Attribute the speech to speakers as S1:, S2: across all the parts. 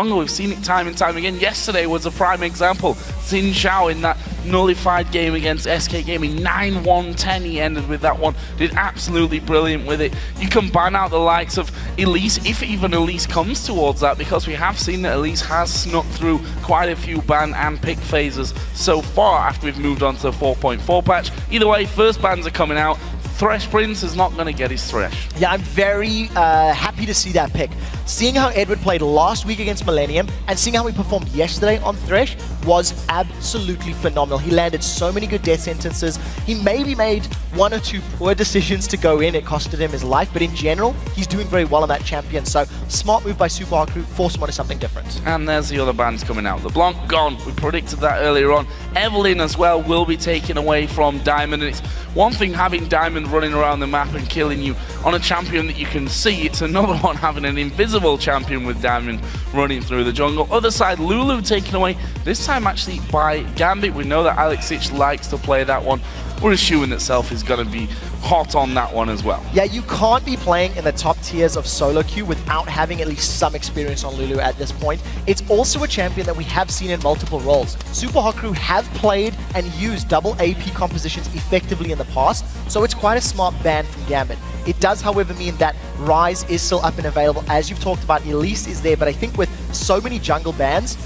S1: We've seen it time and time again. Yesterday was a prime example. Zhao in that nullified game against SK Gaming, 9-1-10 he ended with that one. Did absolutely brilliant with it. You can ban out the likes of Elise, if even Elise comes towards that, because we have seen that Elise has snuck through quite a few ban and pick phases so far after we've moved on to the 4.4 patch. Either way, first bans are coming out. Thresh Prince is not going to get his Thresh.
S2: Yeah, I'm very happy to see that pick. Seeing how Edward played last week against Millennium and seeing how he performed yesterday on Thresh was absolutely phenomenal. He landed so many good death sentences. He maybe made one or two poor decisions to go in. It costed him his life, but in general, he's doing very well on that champion. So, smart move by Supa Hot Crew, force him onto something different.
S1: And there's the other bans coming out. LeBlanc gone. We predicted that earlier on. Evelyn as well will be taken away from Diamond. And it's one thing having Diamond running around the map and killing you on a champion that you can see. It's another one having an invisible champion with Darien running through the jungle. Other side, Lulu taken away, this time actually by Gambit. We know that Alexich likes to play that one. We're assuming that SELFIE is going to be hot on that one as well.
S2: Yeah, you can't be playing in the top tiers of solo queue without having at least some experience on Lulu at this point. It's also a champion that we have seen in multiple roles. Supa Hot Crew have played and used double AP compositions effectively in the past, so it's quite a smart ban from Gambit. It does, however, mean that Ryze is still up and available. As you've talked about, Elise is there, but I think with so many jungle bans,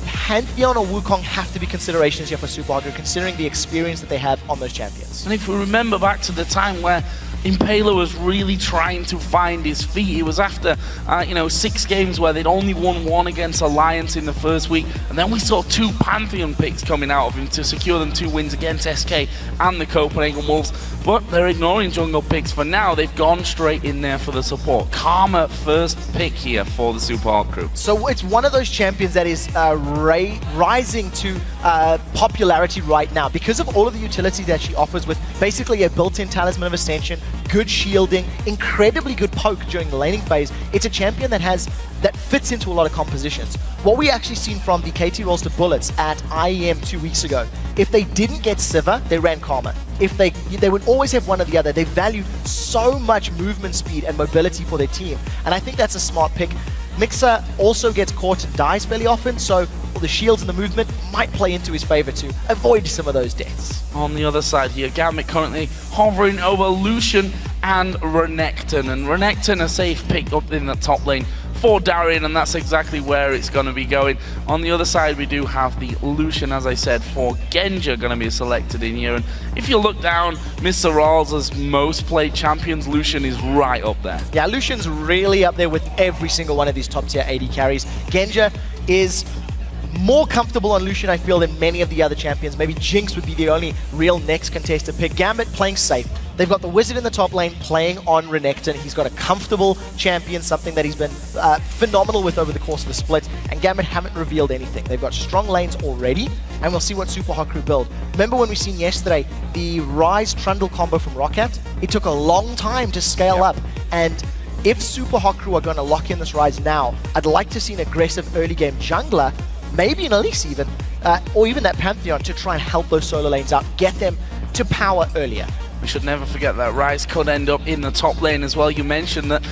S2: Pantheon or Wukong have to be considerations here for Supa Hot Crew, considering the experience that they have on those champions.
S1: And if we remember back to the time where Impaler was really trying to find his feet. It was after, 6 games where they'd only won one against Alliance in the first week, and then we saw 2 Pantheon picks coming out of him to secure them 2 wins against SK and the Copenhagen Wolves. But they're ignoring jungle picks for now. They've gone straight in there for the support. Karma first pick here for the Supa Hot Crew.
S2: So it's one of those champions that is rising to popularity right now because of all of the utility that she offers, with basically a built-in Talisman of Ascension, good shielding, incredibly good poke during the laning phase. It's a champion that fits into a lot of compositions. What we actually seen from the KT rolls to Bullets at IEM 2 weeks ago, if they didn't get Sivir, they ran Karma. If they would always have one or the other. They valued so much movement speed and mobility for their team, and I think that's a smart pick. Migxa also gets caught and dies fairly often, so the shields and the movement might play into his favor to avoid some of those deaths.
S1: On the other side here, Gambit currently hovering over Lucian and Renekton, and Renekton a safe pick up in the top lane for Darien, and that's exactly where it's going to be going. On the other side, we do have the Lucian, as I said, for Genja going to be selected in here. And if you look down MrRalleZ's most played champions, Lucian is right up there.
S2: Yeah, Lucian's really up there with every single one of these top tier AD carries. Genja is more comfortable on Lucian, I feel, than many of the other champions. Maybe Jinx would be the only real next contested pick. Gambit playing safe. They've got the Wizard in the top lane playing on Renekton. He's got a comfortable champion, something that he's been phenomenal with over the course of the split, and Gambit haven't revealed anything. They've got strong lanes already, and we'll see what Supa Hot Crew build. Remember when we seen yesterday the Ryze Trundle combo from Roccat? It took a long time to scale up, and if Supa Hot Crew are going to lock in this Ryze now, I'd like to see an aggressive early game jungler, maybe an Elise even, or even that Pantheon, to try and help those solo lanes out, get them to power earlier.
S1: We should never forget that Ryze could end up in the top lane as well. You mentioned that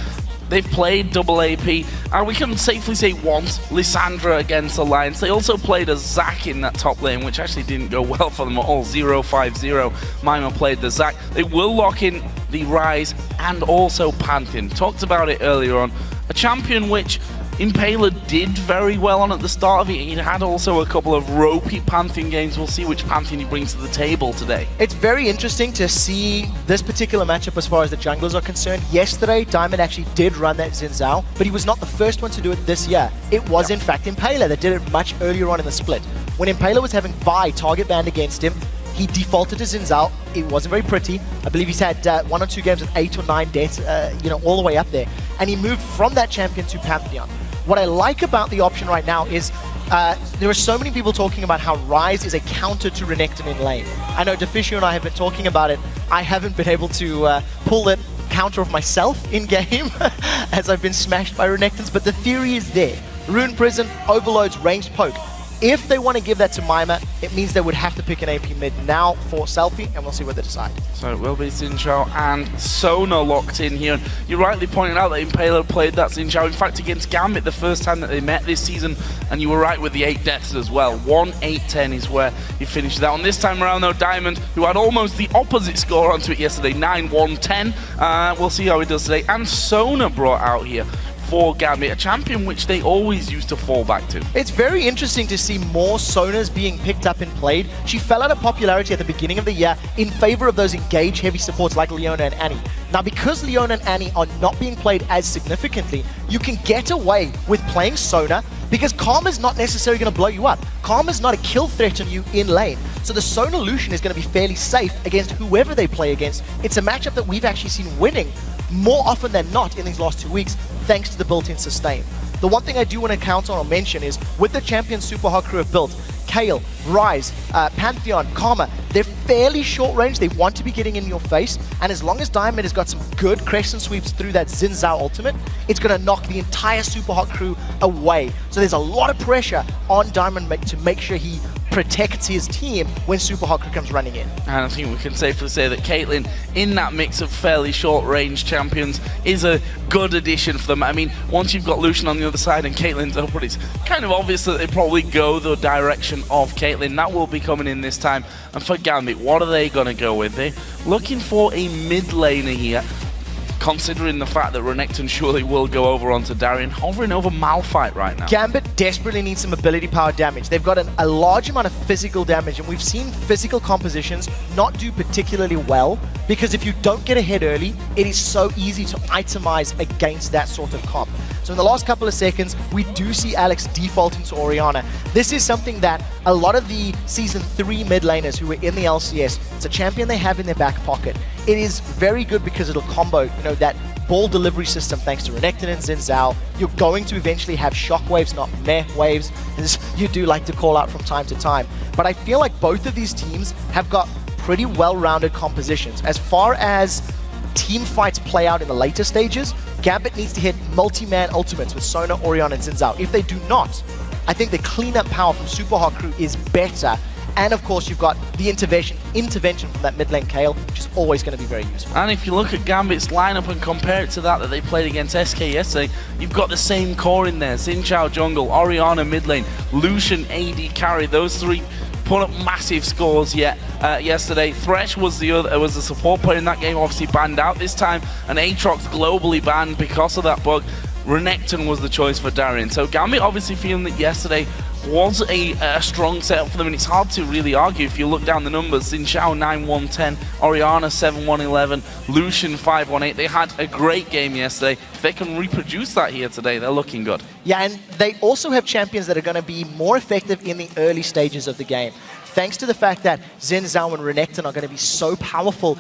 S1: they've played double AP, and we can safely say once, Lissandra against Alliance. They also played a Zac in that top lane, which actually didn't go well for them at all. 0-5-0. Mimer played the Zac. They will lock in the Ryze and also Pantheon. Talked about it earlier on. A champion which Impaler did very well on at the start of it. He had also a couple of ropey Pantheon games. We'll see which Pantheon he brings to the table today.
S2: It's very interesting to see this particular matchup as far as the junglers are concerned. Yesterday, Diamond actually did run that Zhao, but he was not the first one to do it this year. It was, in fact, Impaler that did it much earlier on in the split. When Impaler was having Vi target banned against him, he defaulted to Zhao. It wasn't very pretty. I believe he's had 1 or 2 games with 8 or 9 deaths, all the way up there. And he moved from that champion to Pantheon. What I like about the option right now is there are so many people talking about how Ryze is a counter to Renekton in lane. I know Deficio and I have been talking about it. I haven't been able to pull that counter of myself in-game as I've been smashed by Renektons, but the theory is there. Rune Prison, overloads, ranged poke. If they want to give that to Mimer, it means they would have to pick an AP mid now for SELFIE, and we'll see what they decide.
S1: So it will be Zhao and Sona locked in here. And you rightly pointed out that Impaler played that Zhao, in fact, against Gambit the first time that they met this season, and you were right with the 8 deaths as well. 1-8-10 is where he finished that. On this time around, though, Diamond, who had almost the opposite score onto it yesterday, 9-1-10. We'll see how he does today. And Sona brought out here for Gambit, a champion which they always used to fall back to.
S2: It's very interesting to see more Sonas being picked up and played. She fell out of popularity at the beginning of the year in favor of those engage heavy supports like Leona and Annie. Now, because Leona and Annie are not being played as significantly, you can get away with playing Sona because Karma's not necessarily going to blow you up. Karma's not a kill threat on you in lane. So the Sona Lucian is going to be fairly safe against whoever they play against. It's a matchup that we've actually seen winning more often than not in these last 2 weeks, thanks to the built-in sustain. The one thing I do want to count on or mention is, with the champions Supa Hot Crew have built, Kayle, Ryze, Pantheon, Karma, they're fairly short range. They want to be getting in your face, and as long as Diamond has got some good crescent sweeps through that Zhao ultimate, it's going to knock the entire Supa Hot Crew away. So there's a lot of pressure on Diamond to make sure he protects his team when Supa Hot Crew comes running in.
S1: And I think we can safely say that Caitlyn, in that mix of fairly short-range champions, is a good addition for them. I mean, once you've got Lucian on the other side and Caitlyn's up, it's kind of obvious that they probably go the direction of Caitlyn. That will be coming in this time. And for Gambit, what are they going to go with? They're looking for a mid laner here, considering the fact that Renekton surely will go over onto Darien, hovering over Malphite right now.
S2: Gambit desperately needs some ability power damage. They've got a large amount of physical damage, and we've seen physical compositions not do particularly well, because if you don't get ahead early, it is so easy to itemize against that sort of comp. So in the last couple of seconds, we do see Alex default into Orianna. This is something that a lot of the Season 3 mid laners who were in the LCS, it's a champion they have in their back pocket. It is very good because it'll combo, that ball delivery system thanks to Renekton and Zhao. You're going to eventually have shockwaves, not meh waves, as you do like to call out from time to time. But I feel like both of these teams have got pretty well-rounded compositions. As far as team fights play out in the later stages, Gambit needs to hit multi-man ultimates with Sona, Orianna, and Zhao. If they do not, I think the cleanup power from Supa Hot Crew is better. And of course, you've got the intervention from that mid lane Kayle, which is always going to be very useful.
S1: And if you look at Gambit's lineup and compare it to that they played against SK yesterday, you've got the same core in there. Zhao jungle, Orianna mid lane, Lucian AD carry. Those three put up massive scores yesterday. Thresh was the support player in that game, obviously banned out this time, and Aatrox globally banned because of that bug. Renekton was the choice for Darien. So Gambit obviously feeling that yesterday was a strong setup for them, and it's hard to really argue if you look down the numbers. Zhao 9-1-10, Orianna 7-1-11, Lucian 5-1-8. They had a great game yesterday. If they can reproduce that here today, they're looking good.
S2: Yeah, and they also have champions that are going to be more effective in the early stages of the game. Thanks to the fact that Zhao and Renekton are going to be so powerful,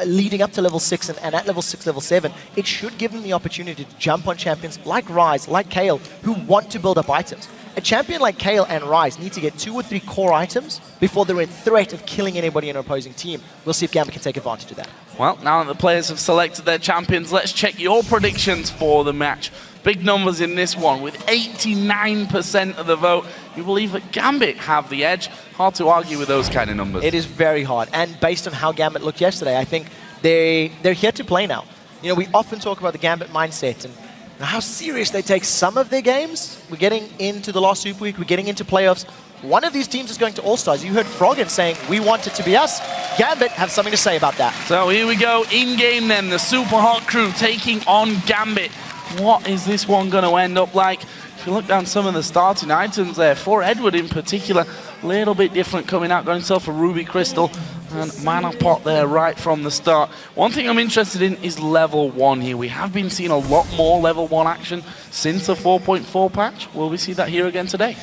S2: leading up to level 6 and at level 6, level 7, it should give them the opportunity to jump on champions like Ryze, like Kayle, who want to build up items. A champion like Kayle and Ryze need to get 2 or 3 core items before they're in threat of killing anybody in an opposing team. We'll see if Gambit can take advantage of that.
S1: Well, now that the players have selected their champions, let's check your predictions for the match. Big numbers in this one, with 89% of the vote. You believe that Gambit have the edge. Hard to argue with those kind of numbers.
S2: It is very hard, and based on how Gambit looked yesterday, I think they're here to play now. We often talk about the Gambit mindset and how serious they take some of their games. We're getting into the last Super Week, we're getting into playoffs. One of these teams is going to All-Stars. You heard Froggen saying, we want it to be us. Gambit have something to say about that.
S1: So here we go, in-game then, the Supa Hot Crew taking on Gambit. What is this one going to end up like? If you look down some of the starting items there, for Edward in particular, a little bit different coming out, got himself a Ruby Crystal and Mana Pot there right from the start. One thing I'm interested in is level 1 here. We have been seeing a lot more level 1 action since the 4.4 patch. Will we see that here again today?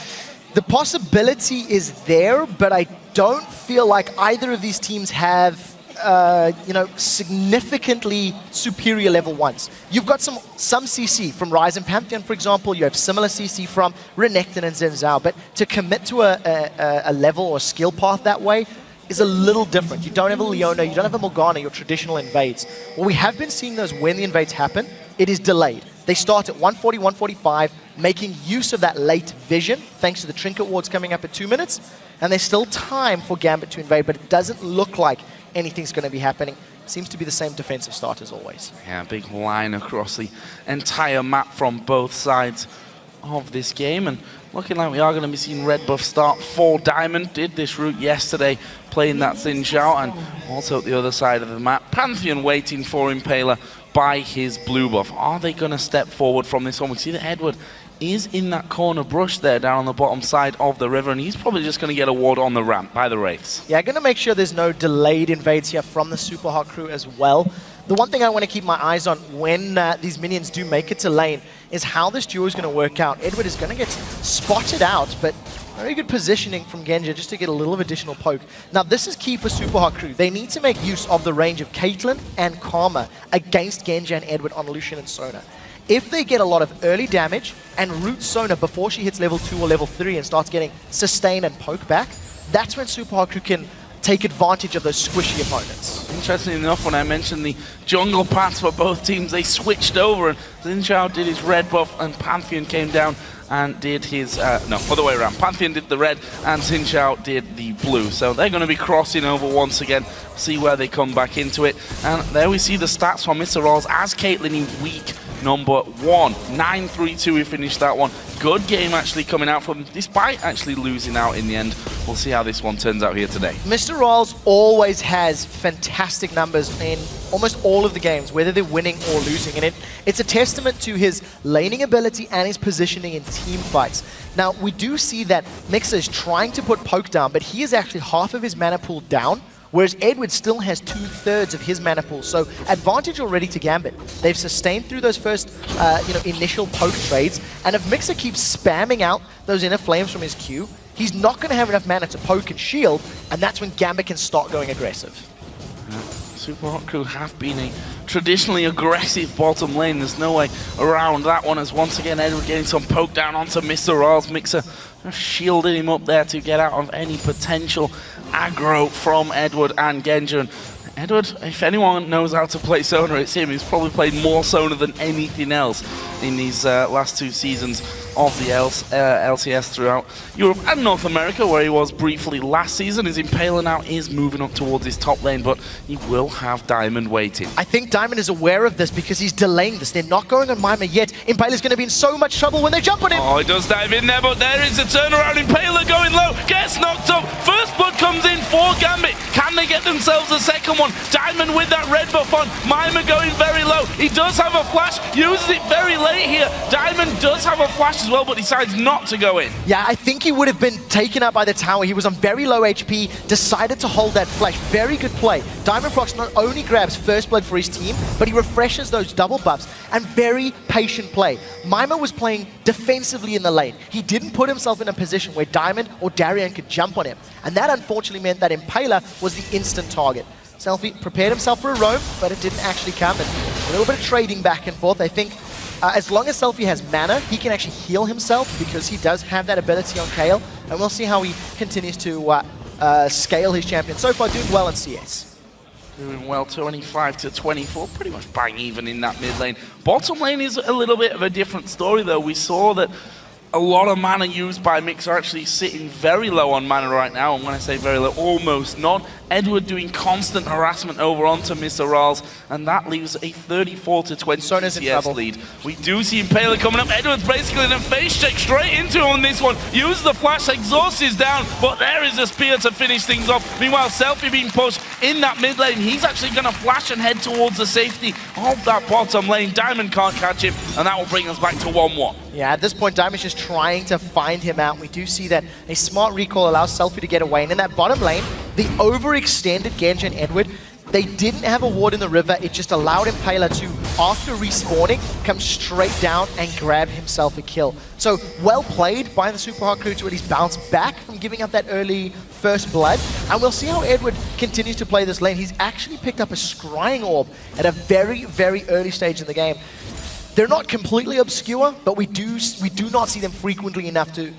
S2: The possibility is there, but I don't feel like either of these teams have significantly superior level 1s. You've got some CC from Ryze and Pantheon, for example. You have similar CC from Renekton and Zhao, but to commit to a level or skill path that way is a little different. You don't have a Leona, you don't have a Morgana, your traditional invades. Well, we have been seeing those when the invades happen, it is delayed. They start at 140, 145, making use of that late vision, thanks to the trinket wards coming up at 2 minutes. And there's still time for Gambit to invade, but it doesn't look like anything's going to be happening. Seems to be the same defensive start as always.
S1: Yeah, big line across the entire map from both sides of this game. And looking like we are going to be seeing red buff start for Diamond. Did this route yesterday, playing that thin Zhao, and also at the other side of the map, Pantheon waiting for Impaler by his blue buff. Are they going to step forward from this one? We see that Edward is in that corner brush there down on the bottom side of the river, and he's probably just going to get a ward on the ramp by the Wraiths.
S2: Yeah, going to make sure there's no delayed invades here from the Supa Hot Crew as well. The one thing I want to keep my eyes on when these minions do make it to lane is how this duo is going to work out. Edward is going to get spotted out, but very good positioning from Genja just to get a little of additional poke. Now, this is key for Supa Hot Crew. They need to make use of the range of Caitlyn and Karma against Genja and Edward on Lucian and Sona. If they get a lot of early damage and root Sona before she hits level 2 or level 3 and starts getting sustain and poke back, that's when Supa Hot Crew can take advantage of those squishy opponents.
S1: Interestingly enough, when I mentioned the jungle paths for both teams, they switched over, and Zhao did his red buff and Pantheon came down and did his, no, other way around. Pantheon did the red and Zhao did the blue. So they're going to be crossing over once again, see where they come back into it. And there we see the stats from MrRalleZ as Caitlyn in week number 1. 9-3-2, we finished that one. Good game actually coming out from, despite actually losing out in the end. We'll see how this one turns out here today.
S2: MrRalleZ always has fantastic numbers in almost all of the games, whether they're winning or losing. And it's a testament to his laning ability and his positioning in team fights. Now, we do see that Migxa is trying to put poke down, but he is actually half of his mana pool down, whereas Edward still has 2/3 of his mana pool. So advantage already to Gambit. They've sustained through those first initial poke trades, and if Migxa keeps spamming out those inner flames from his Q, he's not going to have enough mana to poke and shield, and that's when Gambit can start going aggressive.
S1: Supa Hot Crew have been a traditionally aggressive bottom lane. There's no way around that one, as once again Edward getting some poke down onto MrRalleZ. Migxa shielding him up there to get out of any potential aggro from Edward and Genja. And Edward, if anyone knows how to play Sona, it's him. He's probably played more Sona than anything else in these last 2 seasons of the LCS throughout Europe and North America, where he was briefly last season. His Impaler now is moving up towards his top lane, but he will have Diamond waiting.
S2: I think Diamond is aware of this because he's delaying this. They're not going on Mimer yet. Impaler's going to be in so much trouble when they jump on him.
S1: Oh, he does dive in there, but there is a turnaround. Impaler going low, gets knocked up. First blood comes in for Gambit. Can they get themselves a second one? Diamond with that red buff on. Mimer going very low. He does have a flash, uses it very late here. Diamond does have a flash as well, but decides not to go in.
S2: Yeah, I think he would have been taken out by the tower. He was on very low HP, decided to hold that flash. Very good play. Diamond Prox not only grabs first blood for his team, but he refreshes those double buffs, and very patient play. Mimer was playing defensively in the lane. He didn't put himself in a position where Diamond or Darien could jump on him, and that unfortunately meant that Impaler was the instant target. SELFIE prepared himself for a roam, but it didn't actually come, and a little bit of trading back and forth. I think as long as SELFIE has mana, he can actually heal himself because he does have that ability on Kayle, and we'll see how he continues to scale his champion. So far, doing well in CS.
S1: Doing well, 25-24, pretty much bang even in that mid lane. Bottom lane is a little bit of a different story though. We saw that a lot of mana used by Migxa are actually sitting very low on mana right now, and when I say very low, almost none. Edward doing constant harassment over onto MrRalleZ, and that leaves a 34-20
S2: Sona's
S1: CS lead. We do see Impaler coming up. Edward's basically in a face check straight into him on this one. Uses the flash, exhaust is down, but there is a spear to finish things off. Meanwhile, SELFIE being pushed in that mid lane. He's actually going to flash and head towards the safety of that bottom lane. Diamond can't catch him, and that will bring us back to 1-1.
S2: Yeah, at this point, Diamond's just trying to find him out. We do see that a smart recall allows SELFIE to get away. And in that bottom lane, the overextended Genja and Edward, they didn't have a ward in the river. It just allowed Impaler to, after respawning, come straight down and grab himself a kill. So, well played by the Supa Hot Crew to at least bounce back from giving up that early first blood. And we'll see how Edward continues to play this lane. He's actually picked up a scrying orb at a very, very early stage in the game. They're not completely obscure, but we do not see them frequently enough to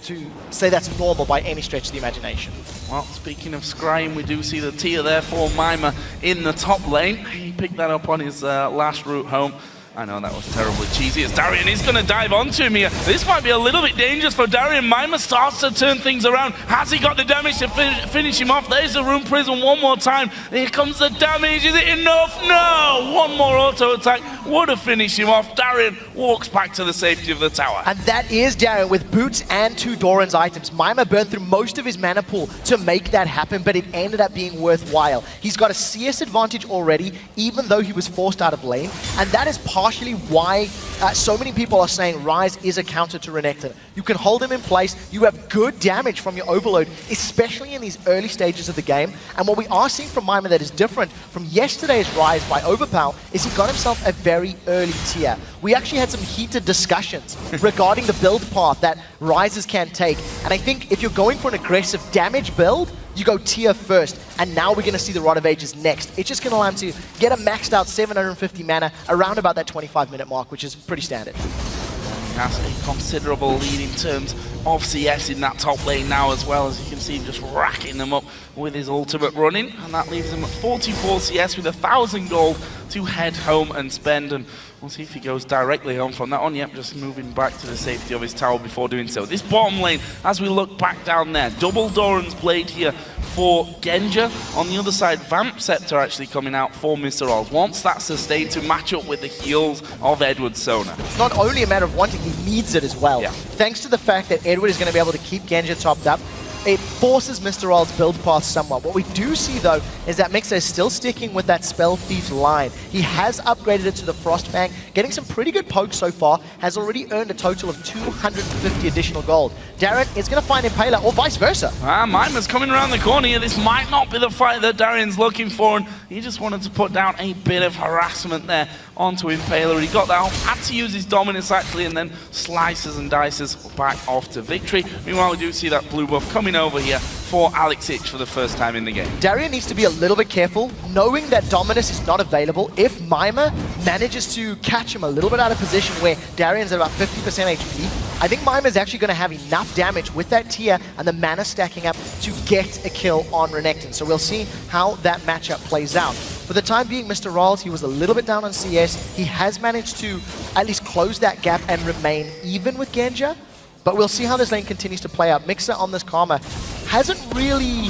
S2: say that's normal by any stretch of the imagination.
S1: Well, speaking of scrying, we do see the tier there for Mimer in the top lane. He picked that up on his last route home. I know that was terribly cheesy as Darien is going to dive onto him here. This might be a little bit dangerous for Darien. Mimer starts to turn things around. Has he got the damage to finish him off? There's the Rune Prism one more time. Here comes the damage. Is it enough? No! One more auto attack would have finished him off. Darien walks back to the safety of the tower.
S2: And that is Darien with boots and 2 Doran's items. Mimer burned through most of his mana pool to make that happen, but it ended up being worthwhile. He's got a CS advantage already, even though he was forced out of lane, and that is partially why so many people are saying Ryze is a counter to Renekton. You can hold him in place, you have good damage from your overload, especially in these early stages of the game, and what we are seeing from Mimer that is different from yesterday's Ryze by Overpower is he got himself a very early tier. We actually had some heated discussions regarding the build path that Ryzes can take, and I think if you're going for an aggressive damage build, you go tier first, and now we're going to see the Rod of Ages next. It's just going to allow him to get a maxed out 750 mana around about that 25-minute mark, which is pretty standard.
S1: He has a considerable lead in terms of CS in that top lane now, as well, as you can see him just racking them up with his ultimate running, and that leaves him at 44 CS with 1,000 gold to head home and spend, and we'll see if he goes directly home from that one. Yep, just moving back to the safety of his tower before doing so. This bottom lane, as we look back down there, double Doran's Blade here for Genja. On the other side, Vamp Scepter actually coming out for MrRalleZ. Wants that sustained to match up with the heals of Edward Sona.
S2: It's not only a matter of wanting, he needs it as well. Yeah. Thanks to the fact that Edward is going to be able to keep Genja topped up, it forces MrRalleZ's build path somewhat. What we do see, though, is that Migxa is still sticking with that Spell Thief line. He has upgraded it to the Frostfang, getting some pretty good pokes so far, has already earned a total of 250 additional gold. Darien is going to find Impaler, or vice versa.
S1: Mimer's coming around the corner here. This might not be the fight that Darien's looking for, and he just wanted to put down a bit of harassment there onto Impaler. He got that off, had to use his dominance actually, and then slices and dices back off to victory. Meanwhile, we do see that blue buff coming over here for Alex Ich for the first time in the game.
S2: Darien needs to be a little bit careful, knowing that Dominus is not available. If Mimer manages to catch him a little bit out of position where Darien's at about 50% HP, I think Mimer's actually going to have enough damage with that tier and the mana stacking up to get a kill on Renekton. So we'll see how that matchup plays out. For the time being, MrRalleZ, he was a little bit down on CS. He has managed to at least close that gap and remain even with Genja. But we'll see how this lane continues to play out. Migxa on this Karma hasn't really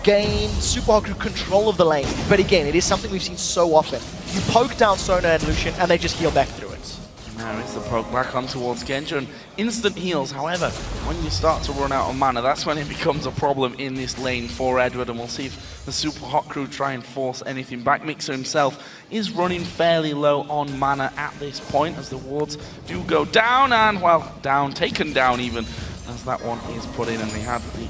S2: gained Supa Hot Crew control of the lane. But again, it is something we've seen so often. You poke down Sona and Lucian, and they just heal back through it.
S1: Now it's the poke back on towards Genja, and instant heals. However, when you start to run out of mana, that's when it becomes a problem in this lane for Edward, and we'll see if the Supa Hot Crew try and force anything back. Migxa himself is running fairly low on mana at this point, as the wards do go down, and, well, taken down even, as that one is put in, and they had the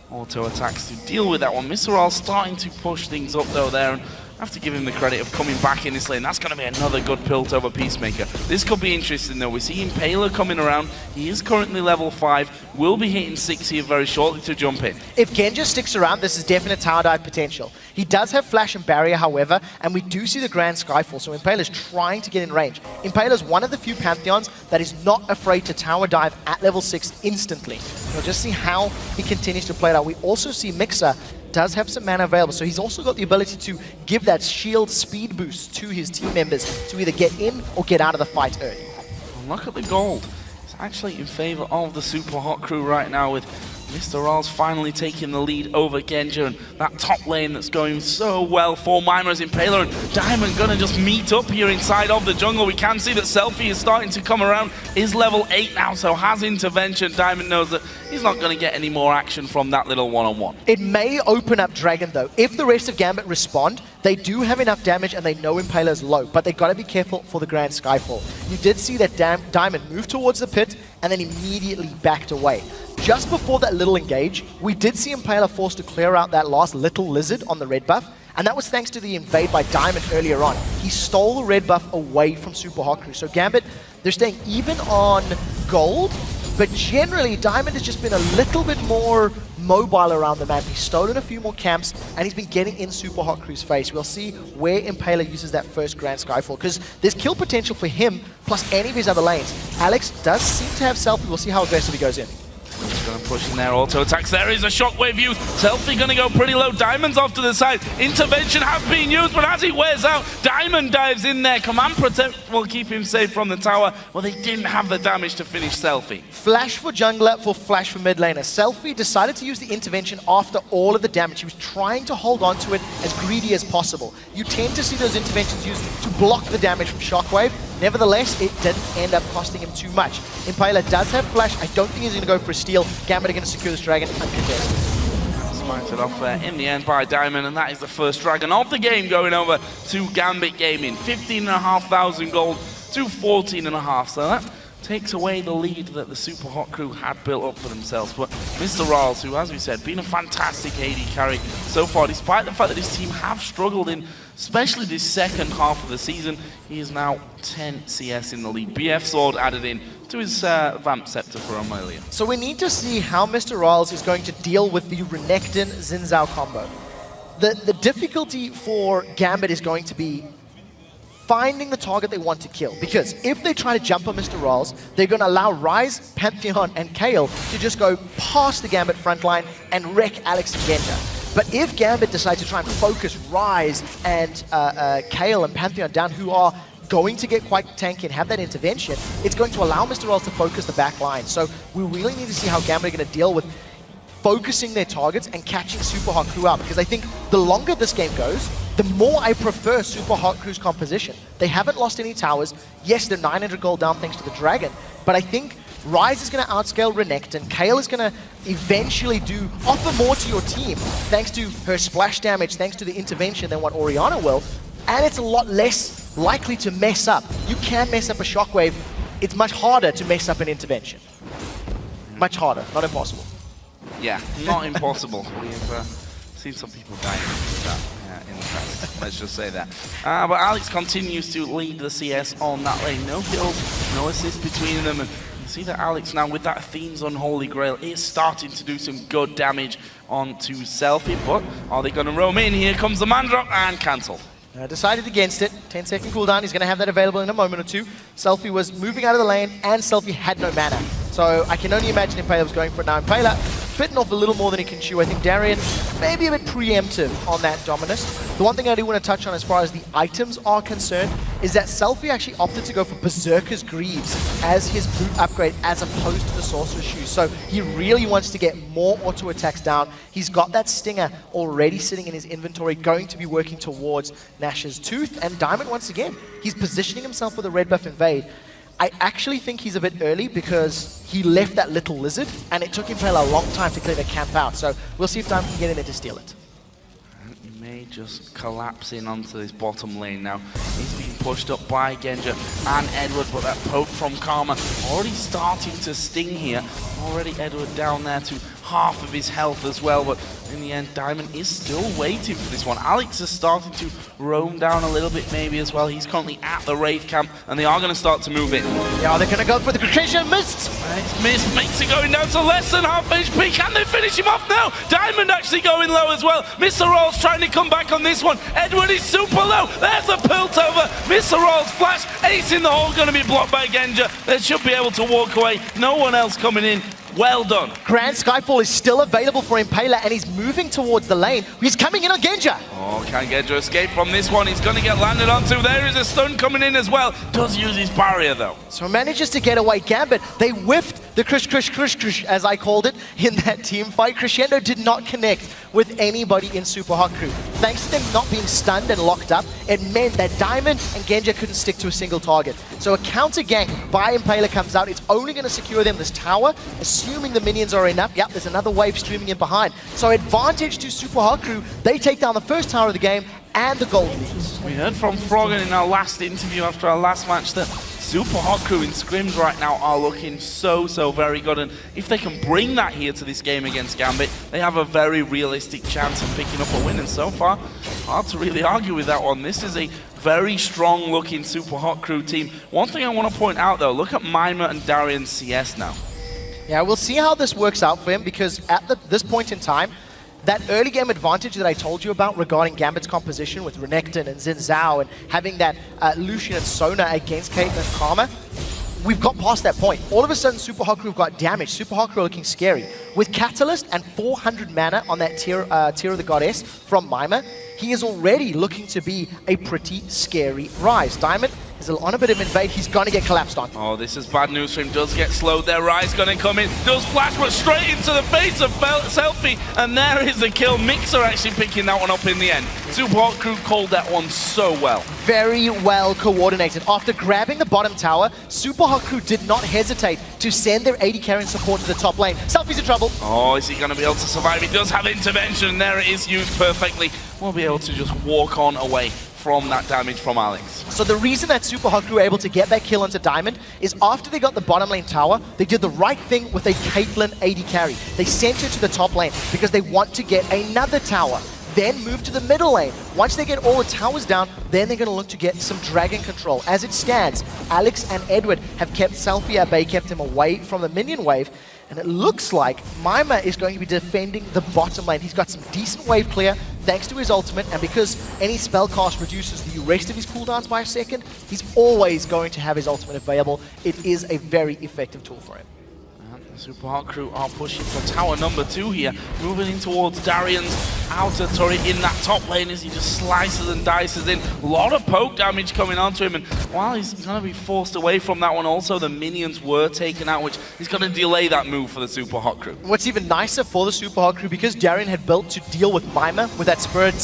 S1: auto attacks to deal with that one. MrRalleZ starting to push things up, though, there, and I have to give him the credit of coming back in this lane. That's going to be another good pilt over Peacemaker. This could be interesting, though. We see Impaler coming around. He is currently level 5. Will be hitting 6 here very shortly to jump in.
S2: If Genja sticks around, this is definite tower dive potential. He does have Flash and Barrier, however, and we do see the Grand Skyfall, so Impaler's trying to get in range. Impaler's one of the few Pantheons that is not afraid to tower dive at level 6 instantly. We'll just see how he continues to play it out. We also see Migxa does have some mana available, so he's also got the ability to give that shield speed boost to his team members to either get in or get out of the fight early.
S1: Look at the gold. It's actually in favor of the Supa Hot Crew right now, with MrRalleZ finally taking the lead over Genja, and that top lane that's going so well for Mimer's Impaler, and Diamond gonna just meet up here inside of the jungle. We can see that SELFIE is starting to come around, is level 8 now, so has intervention. Diamond knows that he's not gonna get any more action from that little one-on-one.
S2: It may open up Dragon, though. If the rest of Gambit respond, they do have enough damage and they know Impaler's low, but they gotta be careful for the Grand Skyfall. You did see that Diamond move towards the pit and then immediately backed away. Just before that little engage, we did see Impaler forced to clear out that last little lizard on the red buff, and that was thanks to the invade by Diamond earlier on. He stole the red buff away from Supa Hot Crew. So Gambit, they're staying even on gold, but generally Diamond has just been a little bit more mobile around the map. He's stolen a few more camps, and he's been getting in Supa Hot Crew's face. We'll see where Impaler uses that first Grand Skyfall, because there's kill potential for him, plus any of his other lanes. Alex does seem to have SELFIE. We'll see how aggressive he goes in.
S1: Gonna push in there, auto attacks. There is a shockwave used. Selfie gonna go pretty low. Diamond's off to the side. Intervention has been used, but as he wears out, Diamond dives in there. Command Protect will keep him safe from the tower. Well, they didn't have the damage to finish Selfie.
S2: Flash for jungler, for flash for mid laner. Selfie decided to use the intervention after all of the damage. He was trying to hold on to it as greedy as possible. You tend to see those interventions used to block the damage from shockwave. Nevertheless, it didn't end up costing him too much. Impaler does have flash. I don't think he's going to go for a steal. Gambit are going to secure this dragon uncontested.
S1: Smited off there in the end by Diamond, and that is the first dragon of the game going over to Gambit Gaming. 15,500 gold to 14.5. So that takes away the lead that the Supa Hot Crew had built up for themselves. But MrRalleZ, who, as we said, been a fantastic AD carry so far, despite the fact that his team have struggled in, especially this second half of the season, he is now 10 CS in the lead. BF Sword added in to his Vamp Scepter for Amelia.
S2: So we need to see how MrRalleZ is going to deal with the Renekton Zhao combo. The difficulty for Gambit is going to be finding the target they want to kill. Because if they try to jump on MrRalleZ, they're going to allow Ryze, Pantheon, and Kayle to just go past the Gambit front line and wreck Alex and Genja. But if Gambit decides to try and focus Ryze and Kayle and Pantheon down, who are going to get quite tanky and have that intervention, it's going to allow MrRalleZ to focus the back line. So we really need to see how Gambit are going to deal with focusing their targets and catching Supa Hot Crew out. Because I think the longer this game goes, the more I prefer Supa Hot Crew's composition. They haven't lost any towers. Yes, they're 900 gold down thanks to the dragon, but I think Ryze is going to outscale Renekton. Kayle is going to eventually offer more to your team thanks to her splash damage, thanks to the intervention than what Orianna will, and it's a lot less likely to mess up. You can mess up a shockwave. It's much harder to mess up an intervention. Much harder, not impossible.
S1: Yeah, not impossible. We've seen some people dying in the past. Let's just say that. But Alex continues to lead the CS on that lane. No kills, no assist between them. And you see that Alex now with that Theme's Unholy Grail is starting to do some good damage onto Selfie. But are they going to roam in? Here comes the man drop and cancel.
S2: Decided against it. 10-second cooldown. He's going to have that available in a moment or two. Selfie was moving out of the lane, and Selfie had no mana. So I can only imagine Impaler was going for it now. Impaler fitting off a little more than he can chew. I think Darien may be a bit preemptive on that Dominus. The one thing I do want to touch on as far as the items are concerned is that Selfie actually opted to go for Berserker's Greaves as his boot upgrade as opposed to the Sorcerer's Shoes. So he really wants to get more auto attacks down. He's got that Stinger already sitting in his inventory, going to be working towards Nash's Tooth. And Diamond, once again, he's positioning himself for the red buff invade. I actually think he's a bit early because he left that little lizard and it took Impaler a long time to clear the camp out. So we'll see if Diamond can get in there to steal it.
S1: He may just collapse in onto this bottom lane now. He's being pushed up by Genja and Edward, but that poke from Karma already starting to sting here. Already Edward down there to half of his health as well, but in the end, Diamond is still waiting for this one. Alex is starting to roam down a little bit maybe as well. He's currently at the Wraith camp, and they are going to start to move in.
S2: Yeah, they're going to go for the Crucian missed.
S1: It's missed, Migxa going down to less than half HP. Can they finish him off now? Diamond actually going low as well. MrRalleZ trying to come back on this one. Edward is super low. There's a pilt over. MrRalleZ flash. Ace in the hole going to be blocked by Genja. They should be able to walk away. No one else coming in. Well done.
S2: Grand Skyfall is still available for Impaler, and he's moving towards the lane. He's coming in on Genja.
S1: Oh, can Genja escape from this one? He's going to get landed onto. There is a stun coming in as well. Does use his barrier, though.
S2: So manages to get away. Gambit, they whiffed the Krish, as I called it, in that team fight. Crescendo did not connect with anybody in Supa Hot Crew. Thanks to them not being stunned and locked up, it meant that Diamond and Genja couldn't stick to a single target. So a counter gank by Impaler comes out. It's only going to secure them this tower, assuming the minions are enough. Yep, there's another wave streaming in behind. So advantage to Supa Hot Crew. They take down the first tower of the game and the gold leads.
S1: We heard from Froggen in our last interview after our last match that Supa Hot Crew in scrims right now are looking so very good, and if they can bring that here to this game against Gambit, they have a very realistic chance of picking up a win, and so far, hard to really argue with that one. This is a very strong looking Supa Hot Crew team. One thing I want to point out though, look at Mimer and Darien's CS now.
S2: Yeah, we'll see how this works out for him, because at this point in time, that early game advantage that I told you about regarding Gambit's composition with Renekton and Zhao and having that Lucian and Sona against Caitlyn and Karma, we've got past that point. All of a sudden, Supa Hot Crew have got damage. Supa Hot Crew are looking scary. With Catalyst and 400 mana on that Tear of the Goddess from Mimer, he is already looking to be a pretty scary Ryze. Diamond is on a bit of invade. He's going to get collapsed on.
S1: Oh, this is bad news for him. Does get slowed there. Ryze going to come in. Does flash, but straight into the face of SELFIE. And there is the kill. Migxa actually picking that one up in the end. Supa Hot Crew called that one so well.
S2: Very well coordinated. After grabbing the bottom tower, Supa Hot Crew did not hesitate to send their AD carrying support to the top lane. SELFIE's in trouble.
S1: Oh, is he going to be able to survive? He does have intervention, and there it is used perfectly. We'll be able to just walk on away from that damage from Alex.
S2: So the reason that Supa Hot Crew were able to get that kill onto Diamond is after they got the bottom lane tower, they did the right thing with a Caitlyn AD carry. They sent her to the top lane because they want to get another tower. Then move to the middle lane. Once they get all the towers down, then they're going to look to get some dragon control. As it stands, Alex and Edward have kept SELFIE at bay, kept him away from the minion wave. And it looks like Mimer is going to be defending the bottom lane. He's got some decent wave clear thanks to his ultimate, and because any spell cast reduces the rest of his cooldowns by a second, he's always going to have his ultimate available. It is a very effective tool for him.
S1: The Supa Hot Crew are pushing for tower number 2 here, moving in towards Darien's outer turret in that top lane as he just slices and dices in. A lot of poke damage coming onto him, and while he's going to be forced away from that one, also the minions were taken out, which is going to delay that move for the Supa Hot Crew.
S2: What's even nicer for the Supa Hot Crew, because Darien had built to deal with Mimer with that Spirit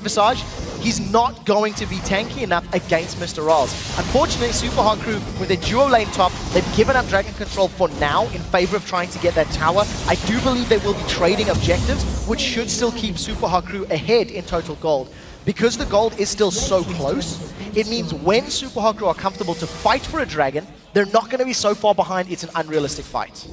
S2: Visage, he's not going to be tanky enough against MrRalleZ. Unfortunately, Supa Hot Crew, with their duo lane top, they've given up dragon control for now in favor of trying to get that tower. I do believe they will be trading objectives, which should still keep Supa Hot Crew ahead in total gold. Because the gold is still so close, it means when Supa Hot Crew are comfortable to fight for a dragon, they're not going to be so far behind it's an unrealistic fight.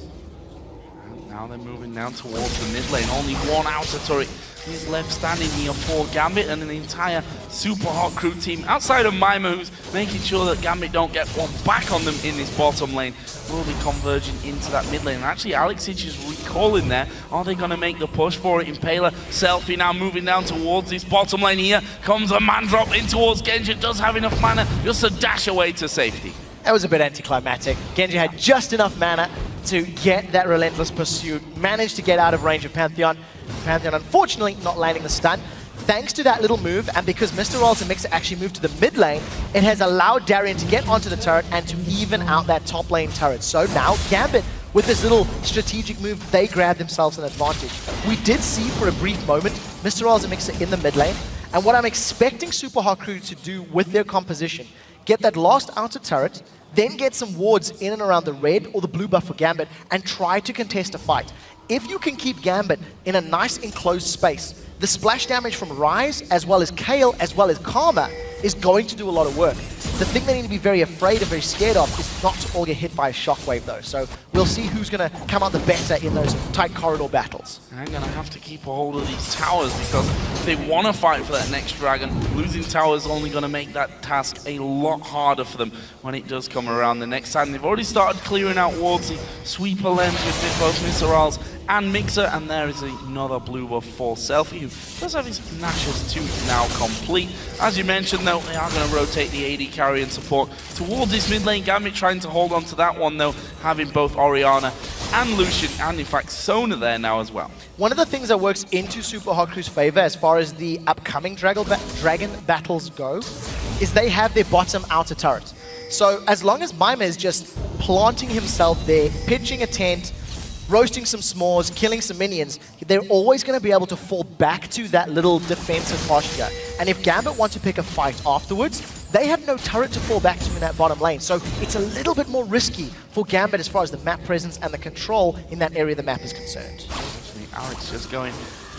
S1: Now they're moving down towards the mid lane. Only one outer turret is left standing here for Gambit and an entire Supa Hot Crew team. Outside of Mimer, who's making sure that Gambit don't get one back on them in this bottom lane, will be converging into that mid lane. And actually, Alex is just recalling there. Are they going to make the push for it? Impaler, SELFIE now moving down towards this bottom lane here. Comes a man drop in towards Genja. Does have enough mana just to dash away to safety.
S2: That was a bit anticlimactic. Genja had just enough mana to get that relentless pursuit, managed to get out of range of Pantheon. Pantheon, unfortunately, not landing the stun. Thanks to that little move, and because MrRalleZ and Migxa actually moved to the mid lane, it has allowed Darien to get onto the turret and to even out that top lane turret. So now, Gambit, with this little strategic move, they grab themselves an advantage. We did see for a brief moment MrRalleZ and Migxa in the mid lane, and what I'm expecting Supa Hot Crew to do with their composition, get that last outer turret, then get some wards in and around the red or the blue buff for Gambit and try to contest a fight. If you can keep Gambit in a nice enclosed space, the splash damage from Ryze, as well as Kayle, as well as Karma, is going to do a lot of work. The thing they need to be very afraid and very scared of is not to all get hit by a shockwave though. So we'll see who's going to come out the better in those tight corridor battles.
S1: I'm going to have to keep a hold of these towers because if they want to fight for that next dragon, losing towers is only going to make that task a lot harder for them when it does come around the next time. They've already started clearing out wards, the sweeper lens with both MrRalleZ and Migxa, and there is another blue buff for SELFIE, who does have his Nash's tooth now complete. As you mentioned though, they are going to rotate the AD carry and support towards this mid lane. Gambit trying to hold on to that one though, having both Orianna and Lucian, and in fact Sona there now as well.
S2: One of the things that works into Supa Hot Crew's favor as far as the upcoming dragon battles go, is they have their bottom outer turret. So as long as Mimer is just planting himself there, pitching a tent, roasting some s'mores, killing some minions, they're always going to be able to fall back to that little defensive posture. And if Gambit want to pick a fight afterwards, they have no turret to fall back to in that bottom lane. So it's a little bit more risky for Gambit as far as the map presence and the control in that area of the map is concerned.
S1: Alex just going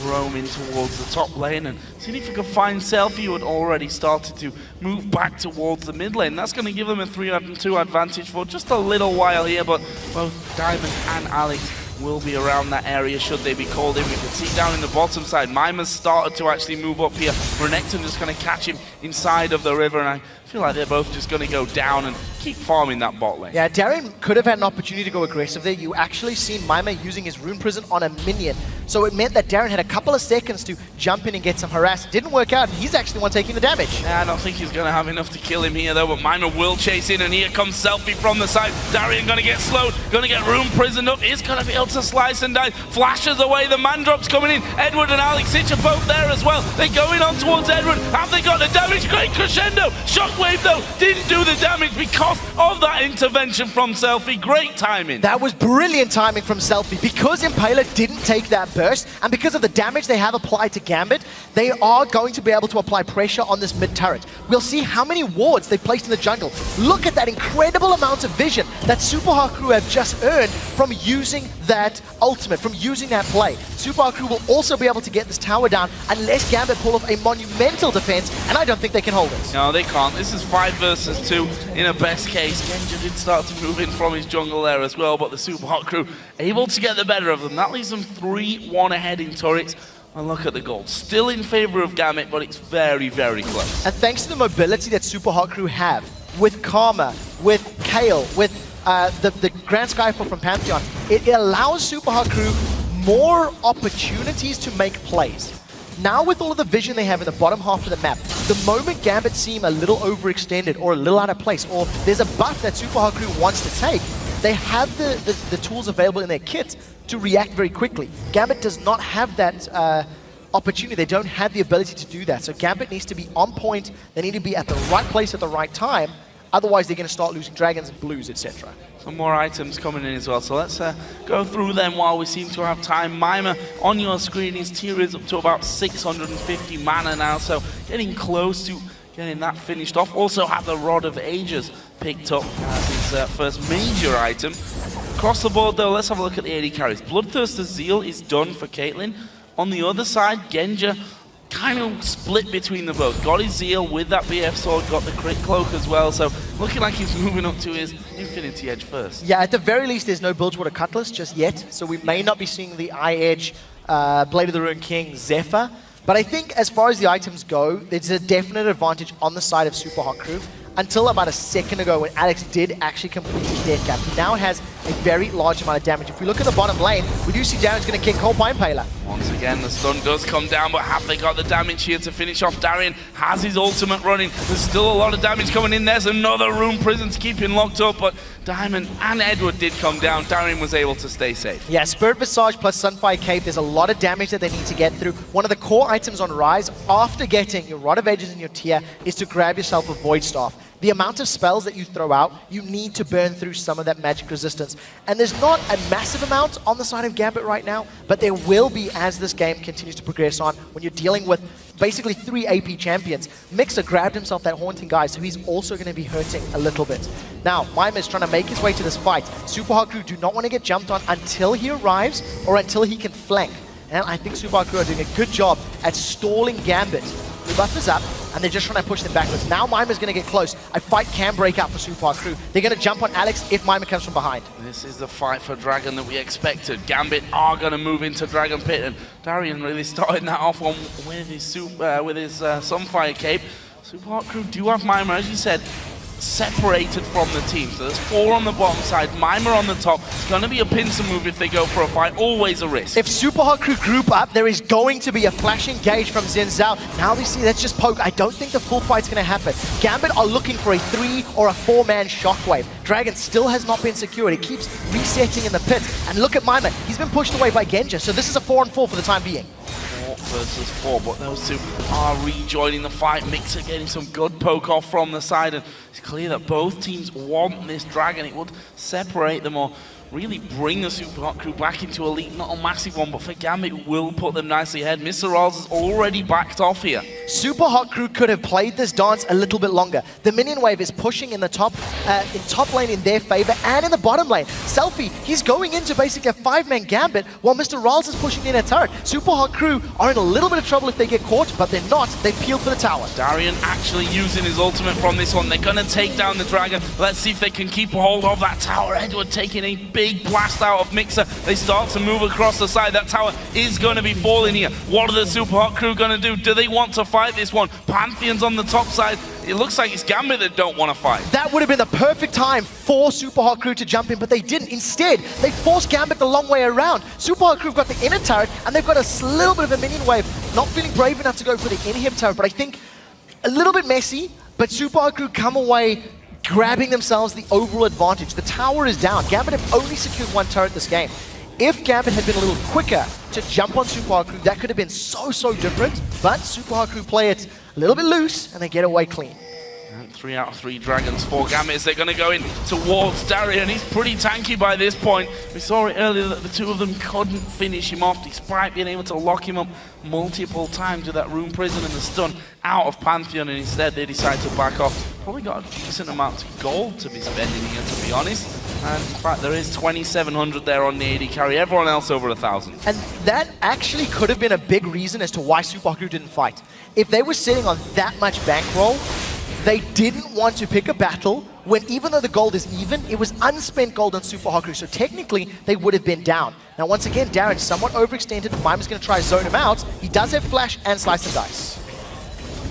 S1: roaming towards the top lane and seeing if he could find SELFIE, who had already started to move back towards the mid lane. That's going to give them a 3-2 advantage for just a little while here, but both Diamond and Alex will be around that area should they be called in. We can see down in the bottom side, Mimer's started to actually move up here. Renekton just going to catch him inside of the river, and I I feel like they're both just going to go down and keep farming that bot lane.
S2: Yeah, Darien could have had an opportunity to go aggressive there. You actually seen Mimer using his Rune Prison on a minion. So it meant that Darien had a couple of seconds to jump in and get some harass. Didn't work out, and he's actually the one taking the damage.
S1: Yeah, I don't think he's going to have enough to kill him here, though, but Mimer will chase in, and here comes SELFIE from the side. Darien going to get slowed, going to get Rune Prisoned up. He's going to be able to slice and dice. Flashes away, the man drops coming in. Edward and Alex Sitch are both there as well. They're going on towards Edward. Have they got the damage? Great crescendo. Shockwave, though, didn't do the damage because of that intervention from SELFIE. Great timing.
S2: That was brilliant timing from SELFIE. Because Impaler didn't take that burst, and because of the damage they have applied to Gambit, they are going to be able to apply pressure on this mid turret. We'll see how many wards they placed in the jungle. Look at that incredible amount of vision that Supa Hot Crew have just earned from using that ultimate, from using that play. Supa Hot Crew will also be able to get this tower down unless Gambit pull off a monumental defense, and I don't think they can hold it.
S1: No, they can't. This is 5 versus 2 in a best case. Genja did start to move in from his jungle there as well, but the Supa Hot Crew able to get the better of them. That leaves them 3-1 ahead in turrets. And look at the gold. Still in favor of Gambit, but it's very, very close.
S2: And thanks to the mobility that Supa Hot Crew have, with Karma, with Kayle, with the Grand Skyfall from Pantheon, it allows Supa Hot Crew more opportunities to make plays. Now with all of the vision they have in the bottom half of the map, the moment Gambit seem a little overextended or a little out of place, or there's a buff that Supa Hot Crew wants to take, they have the tools available in their kit to react very quickly. Gambit does not have that opportunity. They don't have the ability to do that. So Gambit needs to be on point. They need to be at the right place at the right time. Otherwise, they're going to start losing dragons and blues, etc.
S1: Some more items coming in as well, so let's go through them while we seem to have time. Mimer on your screen, his tier is up to about 650 mana now, so getting close to getting that finished off. Also have the Rod of Ages picked up as his first major item. Across the board though, let's have a look at the AD carries. Bloodthirster Zeal is done for Caitlyn. On the other side, Genja kind of split between the both. Got his Zeal with that BF sword, got the crit cloak as well, so looking like he's moving up to his Infinity Edge first. Yeah,
S2: at the very least there's no Bilgewater Cutlass just yet, so we may not be seeing the Eye Edge, Blade of the Ruined King, Zephyr. But I think as far as the items go, there's a definite advantage on the side of Supa Hot Crew. Until about a second ago when Alex did actually complete his death cap. He now has a very large amount of damage. If we look at the bottom lane, we do see Darien's going to kick cold by Impaler.
S1: Once again, the stun does come down, but have they got the damage here to finish off? Darien has his ultimate running. There's still a lot of damage coming in. There's another Rune Prison to keep him locked up, but Diamond and Edward did come down. Darien was able to stay safe.
S2: Yeah, Spirit Visage plus Sunfire Cape, there's a lot of damage that they need to get through. One of the core items on Ryze, after getting your Rod of Ages in your tier, is to grab yourself a Void Staff. The amount of spells that you throw out, you need to burn through some of that magic resistance. And there's not a massive amount on the side of Gambit right now, but there will be as this game continues to progress on when you're dealing with basically 3 AP champions. Migxa grabbed himself that Haunting Guy, so he's also going to be hurting a little bit. Now, Mimer is trying to make his way to this fight. Supa Hot Crew do not want to get jumped on until he arrives or until he can flank. And I think Supa Hot Crew are doing a good job at stalling Gambit. The buff is up, and they're just trying to push them backwards. Now Mimer's going to get close. A fight can break out for Supa Hot Crew. They're going to jump on Alex if Mimer comes from behind.
S1: This is the fight for Dragon that we expected. Gambit are going to move into Dragon Pit, and Darien really starting that off on with his Sunfire Cape. Supa Hot Crew do have Mimer, as you said, separated from the team. So there's 4 on the bottom side, Mimer on the top. It's going to be a pincer move if they go for a fight, always a risk.
S2: If Supa Hot Crew group up, there is going to be a flash engage from Zhao. Now we see that's just poke. I don't think the full fight's going to happen. Gambit are looking for a 3 or a 4-man shockwave. Dragon still has not been secured. It keeps resetting in the pit. And look at Mimer. He's been pushed away by Genja, so this is a 4-on-4 for the time being.
S1: 4 versus 4, but those two are rejoining the fight. Migxa getting some good poke off from the side, and it's clear that both teams want this Dragon. It would separate them or really bring the Supa Hot Crew back into a lead. Not a massive one, but for Gambit, it will put them nicely ahead. MrRalleZ has already backed off here.
S2: Supa Hot Crew could have played this dance a little bit longer. The minion wave is pushing in the top lane in their favor and in the bottom lane. SELFIE, he's going into basically a 5-man Gambit while MrRalleZ is pushing in a turret. Supa Hot Crew are in a little bit of trouble if they get caught, but they're not. They peeled for the tower.
S1: Darien actually using his ultimate from this one. They're going to take down the Dragon. Let's see if they can keep a hold of that tower. Edward taking a big blast out of Migxa. They start to move across the side. That tower is going to be falling here. What are the Supa Hot Crew going to do? Do they want to fight this one? Pantheon's on the top side. It looks like it's Gambit that don't want to fight.
S2: That would have been the perfect time for Supa Hot Crew to jump in, but they didn't. Instead, they forced Gambit the long way around. Supa Hot Crew have got the inner turret, and they've got a little bit of a minion wave. Not feeling brave enough to go for the inhib turret, but I think a little bit messy, but Supa Hot Crew come away grabbing themselves the overall advantage. The tower is down. Gambit have only secured one turret this game. If Gambit had been a little quicker to jump on Supa Hot Crew, that could have been so different, but Supa Hot Crew play it a little bit loose, and they get away clean.
S1: And 3 out of 3 dragons for Gambit. They're going to go in towards Darien. He's pretty tanky by this point. We saw it earlier that the two of them couldn't finish him off despite being able to lock him up multiple times with that rune prison and the stun out of Pantheon, and instead they decide to back off. Probably got a decent amount of gold to be spending here, to be honest. And in fact, there is 2,700 there on the AD carry. Everyone else over 1,000.
S2: And that actually could have been a big reason as to why Supa Hot Crew didn't fight. If they were sitting on that much bankroll, they didn't want to pick a battle when, even though the gold is even, it was unspent gold on Supa Hot Crew, so technically they would have been down. Now once again, Darien somewhat overextended. Mimer's going to try to zone him out. He does have flash and slice and dice.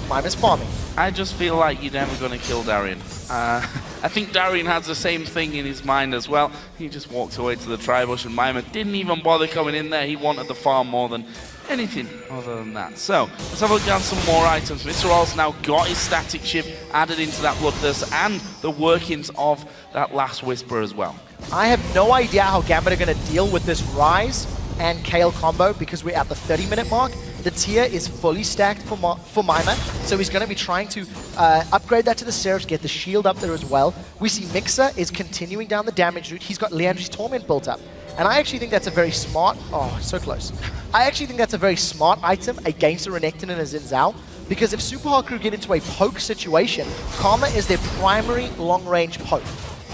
S2: Mimer's farming.
S1: I just feel like you're never going to kill Darien. I think Darien has the same thing in his mind as well. He just walked away to the tri-bush, and Mimer didn't even bother coming in there. He wanted the farm more than anything other than that. So let's have a look at some more items. MrRalleZ now got his static shift added into that Bloodthirst and the workings of that Last Whisper as well.
S2: I have no idea how Gambit are going to deal with this Ryze and Kayle combo because we're at the 30-minute mark. The tier is fully stacked for Mimer, so he's going to be trying to upgrade that to the Seraphs, get the shield up there as well. We see Migxa is continuing down the damage route. He's got Leandry's Torment built up. And I actually think that's a very smart, oh, so close. I actually think that's a very smart item against a Renekton and a Zhao, because if Supa Hot Crew get into a poke situation, Karma is their primary long-range poke.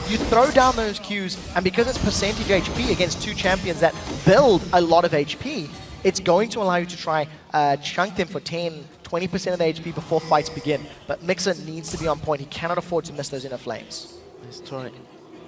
S2: You throw down those Qs, and because it's percentage HP against two champions that build a lot of HP, it's going to allow you to try chunk them for 10, 20% of the HP before fights begin. But Migxa needs to be on point. He cannot afford to miss those inner flames.
S1: This turret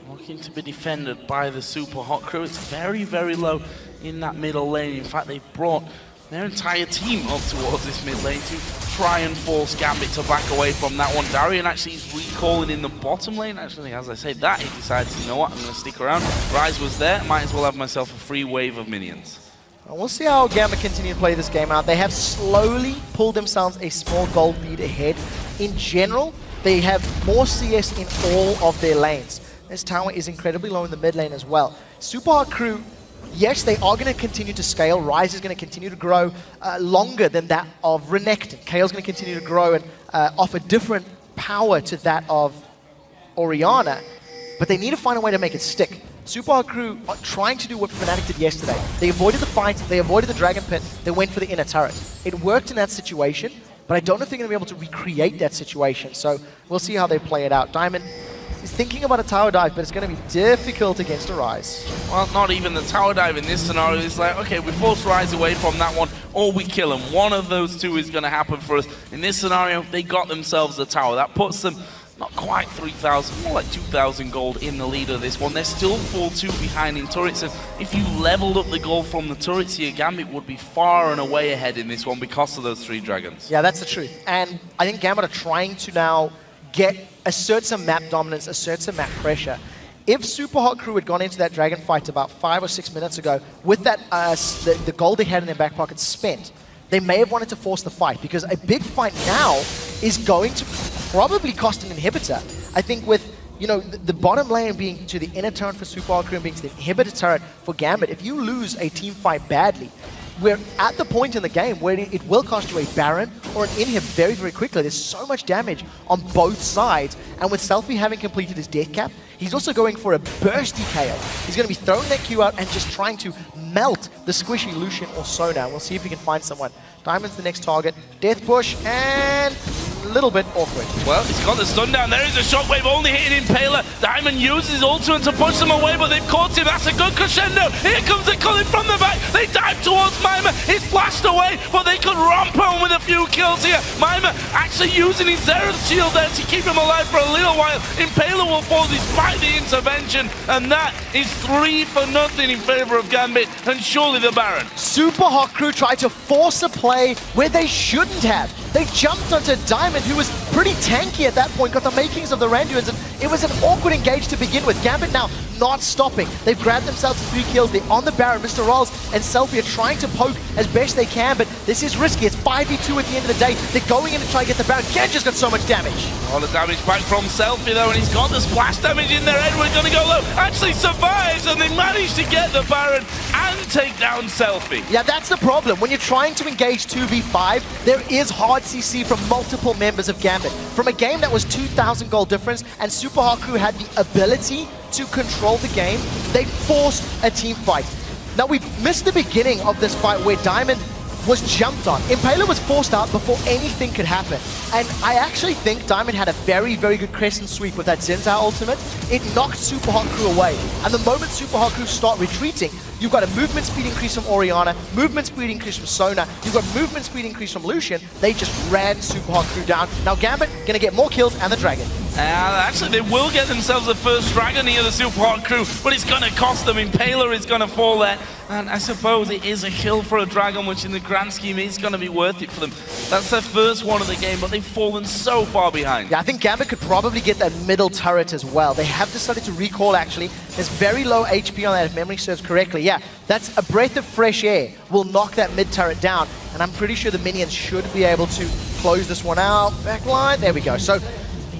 S1: looking to be defended by the Supa Hot Crew. It's very low in that middle lane. In fact, they've brought their entire team up towards this mid lane to try and force Gambit to back away from that one. Darien actually is recalling in the bottom lane. Actually, as I say that, he decides, you know what, I'm going to stick around. Ryze was there. Might as well have myself a free wave of minions.
S2: We'll see how Gambit continue to play this game out. They have slowly pulled themselves a small gold lead ahead. In general, they have more CS in all of their lanes. This tower is incredibly low in the mid lane as well. Supa Hot Crew, yes, they are going to continue to scale. Ryze is going to continue to grow longer than that of Renekton. Kayle's going to continue to grow and offer different power to that of Orianna, but they need to find a way to make it stick. Supa Hot Crew are trying to do what Fnatic did yesterday. They avoided the fight, they avoided the Dragon Pit, they went for the inner turret. It worked in that situation, but I don't know if they're going to be able to recreate that situation, so we'll see how they play it out. Diamond is thinking about a tower dive, but it's going to be difficult against a Ryze.
S1: Well, not even the tower dive in this scenario. It's like, okay, we force Ryze away from that one, or we kill him. One of those two is going to happen for us. In this scenario, they got themselves the tower. That puts them not quite 3,000, more like 2,000 gold in the lead of this one. They're still 4-2 behind in turrets, and if you leveled up the gold from the turrets here, Gambit would be far and away ahead in this one because of those 3 dragons.
S2: Yeah, that's the truth. And I think Gambit are trying to now assert some map dominance, assert some map pressure. If Supa Hot Crew had gone into that dragon fight about 5 or 6 minutes ago with that the gold they had in their back pocket spent, they may have wanted to force the fight, because a big fight now is going to probably cost an inhibitor. I think with, you know, the bottom lane being to the inner turret for Supa Hot Crew and being to the inhibitor turret for Gambit, if you lose a team fight badly, we're at the point in the game where it will cost you a Baron or an inhib very quickly. There's so much damage on both sides, and with SELFIE having completed his death cap, he's also going for a bursty Kayle. He's going to be throwing that Q out and just trying to melt the squishy Lucian or Sona. We'll see if we can find someone. Diamond's the next target. Death push, and a little bit awkward.
S1: Well, he's got the stun down. There is a shockwave only hitting Impaler. Diamond uses his ultimate to push them away, but they've caught him. That's a good crescendo. Here comes the Culling from the back. They dive towards Mimer. He's flashed away, but they could romp home with a few kills here. Mimer actually using his Zerath shield there to keep him alive for a little while. Impaler will fall despite the intervention, and that is 3-0 in favor of Gambit, and surely the Baron.
S2: Supa Hot Crew tried to force a play where they shouldn't have. They jumped onto Diamond, who was pretty tanky at that point, got the makings of the Randuins, and it was an awkward engage to begin with. Gambit now not stopping. They've grabbed themselves 3 kills. They're on the Baron. MrRalleZ and SELFIE are trying to poke as best they can, but this is risky. It's 5v2 at the end of the day. They're going in to try to get the Baron. Genja's got so much damage.
S1: All the damage back from SELFIE though, and he's got the splash damage in there. Edward's gonna go low. Actually survives, and they manage to get the Baron and take down SELFIE.
S2: Yeah, that's the problem. When you're trying to engage 2v5, there is hard CC from multiple members of Gambit. From a game that was 2,000 goal difference, and Supa Hot Crew had the ability to control the game, they forced a team fight. Now, we missed the beginning of this fight where Diamond was jumped on. Impaler was forced out before anything could happen. And I actually think Diamond had a very, very good crescent sweep with that Zhao ultimate. It knocked Supa Hot Crew away. And the moment Supa Hot Crew start retreating, you've got a movement speed increase from Orianna, movement speed increase from Sona, you've got movement speed increase from Lucian. They just ran Supa Hot Crew down. Now Gambit gonna get more kills and the Dragon.
S1: Actually, they will get themselves the first Dragon here, the Supa Hot Crew, but it's going to cost them. Impaler is going to fall there, and I suppose it is a kill for a Dragon, which in the grand scheme is going to be worth it for them. That's their first one of the game, but they've fallen so far behind.
S2: Yeah, I think Gambit could probably get that middle turret as well. They have decided to recall, actually. There's very low HP on that, if memory serves correctly. Yeah, that's a breath of fresh air. Will knock that mid turret down, and I'm pretty sure the minions should be able to close this one out. Backline, there we go. So,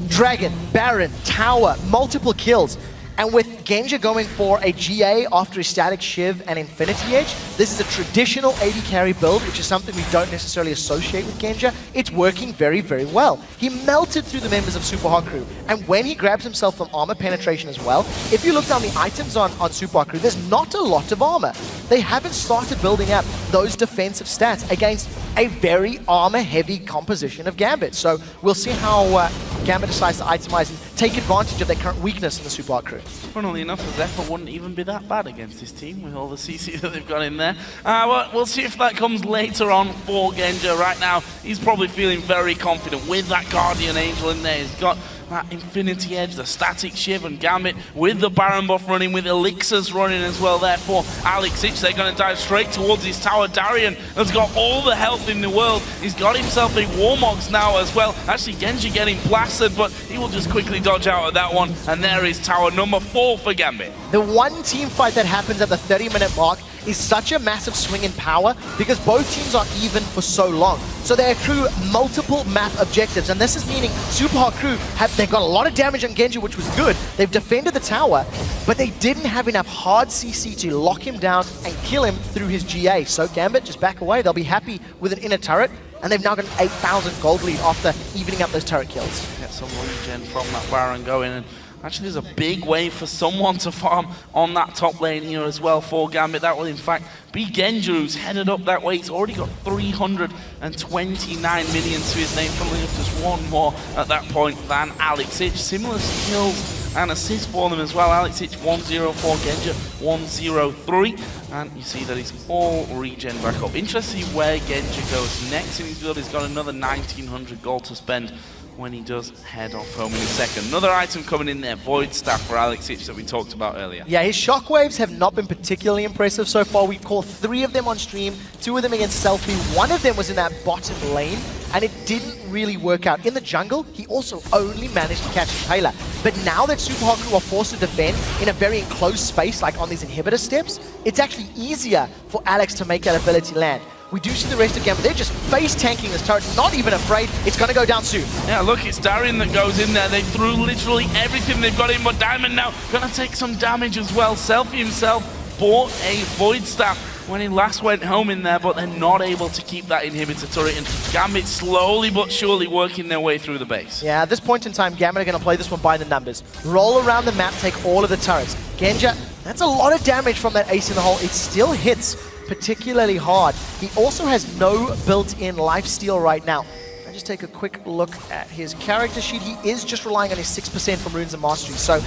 S2: Dragon, Baron, Tower, multiple kills. And with Genja going for a GA after his Static Shiv and Infinity Edge, this is a traditional AD carry build, which is something we don't necessarily associate with Genja. It's working very, very well. He melted through the members of Supa Hot Crew, and when he grabs himself some armor penetration as well, if you look down the items on Supa Hot Crew, there's not a lot of armor. They haven't started building up those defensive stats against a very armor-heavy composition of Gambit. So we'll see how Gambit decides to itemize and take advantage of their current weakness in the Supa Hot Crew.
S1: Funnily enough, the Zephyr wouldn't even be that bad against this team with all the CC that they've got in there. Well, we'll see if that comes later on for Genja. Right now, he's probably feeling very confident with that Guardian Angel in there. He's got that Infinity Edge, the Static Shiv, and Gambit with the Baron buff running, with Elixirs running as well. Therefore, LCS, they're going to dive straight towards his tower. Darien has got all the health in the world. He's got himself a Warmogs now as well. Actually, Genji getting blasted, but he will just quickly dodge out of that one. And there is tower number 4 for Gambit.
S2: The one team fight that happens at the 30-minute mark is such a massive swing in power because both teams are even for so long. So they accrue multiple map objectives, and this is meaning Supa Hot Crew they've got a lot of damage on Genja, which was good. They've defended the tower, but they didn't have enough hard CC to lock him down and kill him through his GA. So Gambit just back away. They'll be happy with an inner turret, and they've now got an 8,000 gold lead after evening up those turret kills.
S1: Get some regen from that Baron going, and actually there's a big way for someone to farm on that top lane here as well for Gambit. That will in fact be Genja, who's headed up that way. He's already got 329 million to his name, probably just one more at that point than LCS. Similar skills and assists for them as well. LCS 104, Genja 103, and you see that he's all regen back up. Interesting where Genja goes next in his build. He's got another 1,900 gold to spend when he does head off home in a second. Another item coming in there, Void Staff for LCS that we talked about earlier.
S2: Yeah, his shockwaves have not been particularly impressive so far. We've called 3 of them on stream, 2 of them against SELFIE. 1 of them was in that bottom lane, and it didn't really work out. In the jungle, he also only managed to catch Kayle. But now that Supa Hot Crew are forced to defend in a very enclosed space, like on these inhibitor steps, it's actually easier for Alex to make that ability land. We do see the rest of Gambit. They're just face tanking this turret, not even afraid. It's going to go down soon.
S1: Yeah, look, it's Darien that goes in there. They threw literally everything they've got in, but Diamond now going to take some damage as well. SELFIE himself bought a Void Staff when he last went home in there, but they're not able to keep that inhibitor turret, and Gambit slowly but surely working their way through the base.
S2: Yeah, at this point in time, Gambit are going to play this one by the numbers. Roll around the map, take all of the turrets. Genja, that's a lot of damage from that ace in the hole. It still hits particularly hard. He also has no built-in lifesteal right now. I just take a quick look at his character sheet. He is just relying on his 6% from Runes and Mastery. So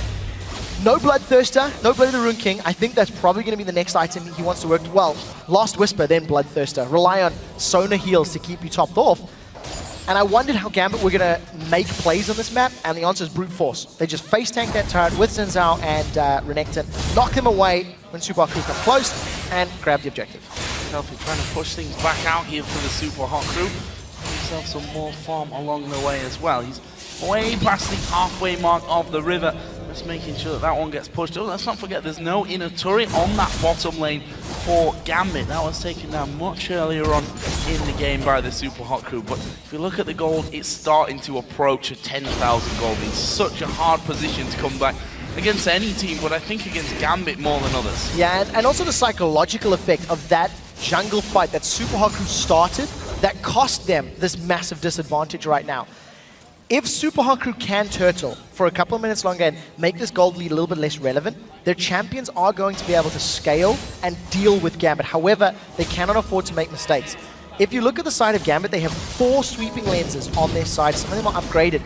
S2: no Bloodthirster, no Blade of the Rune King. I think that's probably going to be the next item he wants to work. Well, Last Whisper, then Bloodthirster. Rely on Sona heals to keep you topped off. And I wondered how Gambit were going to make plays on this map, and the answer is brute force. They just face tank that turret with Zhao and Renekton, knock them away when Supa Hot Crew come close, and grab the objective.
S1: SELFIE trying to push things back out here for the Supa Hot Crew. Give himself some more farm along the way as well. He's way past the halfway mark of the river. Just making sure that that one gets pushed. Oh, let's not forget there's no inner turret on that bottom lane for Gambit. That was taken down much earlier on in the game by the Supa Hot Crew. But if you look at the gold, it's starting to approach a 10,000 gold. It's such a hard position to come back against any team, but I think against Gambit more than others.
S2: Yeah, and also the psychological effect of that jungle fight that Supa Hot Crew started that cost them this massive disadvantage right now. If Supa Hot Crew can turtle for a couple of minutes longer and make this gold lead a little bit less relevant, their champions are going to be able to scale and deal with Gambit. However, they cannot afford to make mistakes. If you look at the side of Gambit, they have 4 sweeping lenses on their side. Some of them are upgraded.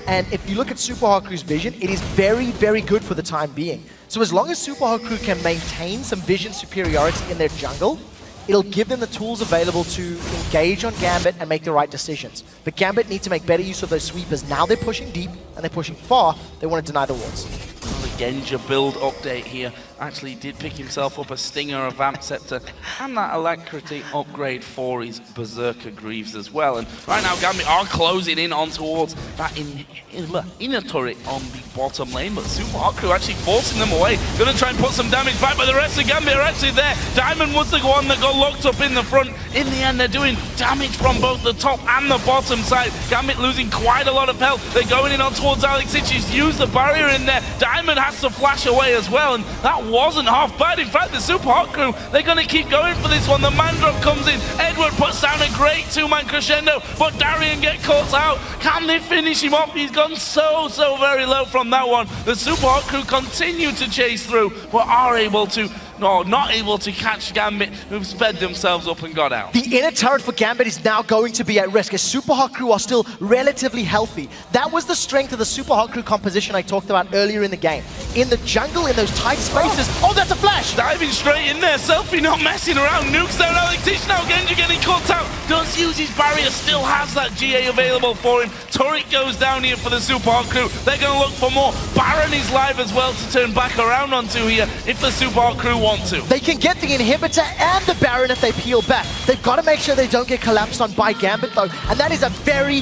S2: And if you look at Supa Hot Crew's vision, it is very, very good for the time being. So as long as Supa Hot Crew can maintain some vision superiority in their jungle, it'll give them the tools available to engage on Gambit and make the right decisions. But Gambit need to make better use of those sweepers. Now they're pushing deep and they're pushing far. They want to deny the wards.
S1: The Genja build update here actually did pick himself up a Stinger, a Vamp Scepter, and that Alacrity upgrade for his Berserker Greaves as well. And right now Gambit are closing in on towards that inner turret on the bottom lane, but Supa Hot Crew actually forcing them away. Gonna try and put some damage back, but the rest of Gambit are actually there. Diamond was the one that got locked up in the front. In the end, they're doing damage from both the top and the bottom side. Gambit losing quite a lot of health. They're going in on towards Alex Itches, use the barrier in there. Diamond has to flash away as well, and that wasn't half bad. In fact, the Supa Hot Crew, they're going to keep going for this one. The man drop comes in. Edward puts down a great 2-man crescendo, but Darien get caught out. Can they finish him off? He's gone so very low from that one. The Supa Hot Crew continue to chase through, but are able to not able to catch Gambit, who've sped themselves up and got out.
S2: The inner turret for Gambit is now going to be at risk as Supa Hot Crew are still relatively healthy. That was the strength of the Supa Hot Crew composition I talked about earlier in the game. In the jungle, in those tight spaces, oh, that's a flash!
S1: Diving straight in there, SELFIE not messing around, nukes down Alex Itch now, Genja getting caught out, does use his barrier, still has that GA available for him. Turret goes down here for the Supa Hot Crew, they're going to look for more. Baron is live as well to turn back around onto here if the Supa Hot Crew want to.
S2: They can get the inhibitor and the Baron if they peel back. They've got to make sure they don't get collapsed on by Gambit though, and that is a very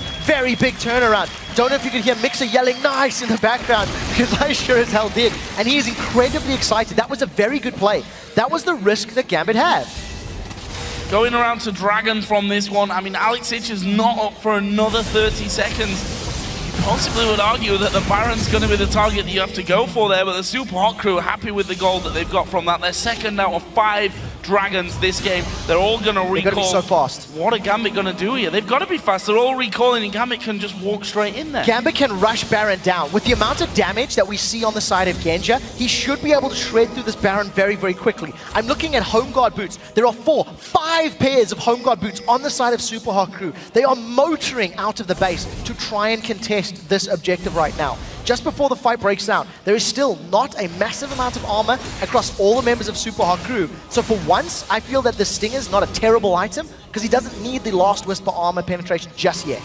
S2: big turnaround. Don't know if you could hear Migxa yelling nice in the background, because I sure as hell did. And he is incredibly excited. That was a very good play. That was the risk that Gambit had.
S1: Going around to Dragon from this one. I mean, Alex Itch is not up for another 30 seconds. Possibly would argue that the Baron's going to be the target that you have to go for there, but the Supa Hot Crew are happy with the gold that they've got from that. They're second out of 5 Dragons this game. They're all going to recall.
S2: They're going to be so fast.
S1: What are Gambit going to do here? They've got to be fast. They're all recalling, and Gambit can just walk straight in there.
S2: Gambit can rush Baron down. With the amount of damage that we see on the side of Genja, he should be able to shred through this Baron very quickly. I'm looking at Home Guard boots. There are 5 pairs of Home Guard boots on the side of Supa Hot Crew. They are motoring out of the base to try and contest this objective right now. Just before the fight breaks out, there is still not a massive amount of armor across all the members of Supa Hot Crew. So for once, I feel that the Stinger's not a terrible item, because he doesn't need the Last Whisper armor penetration just yet.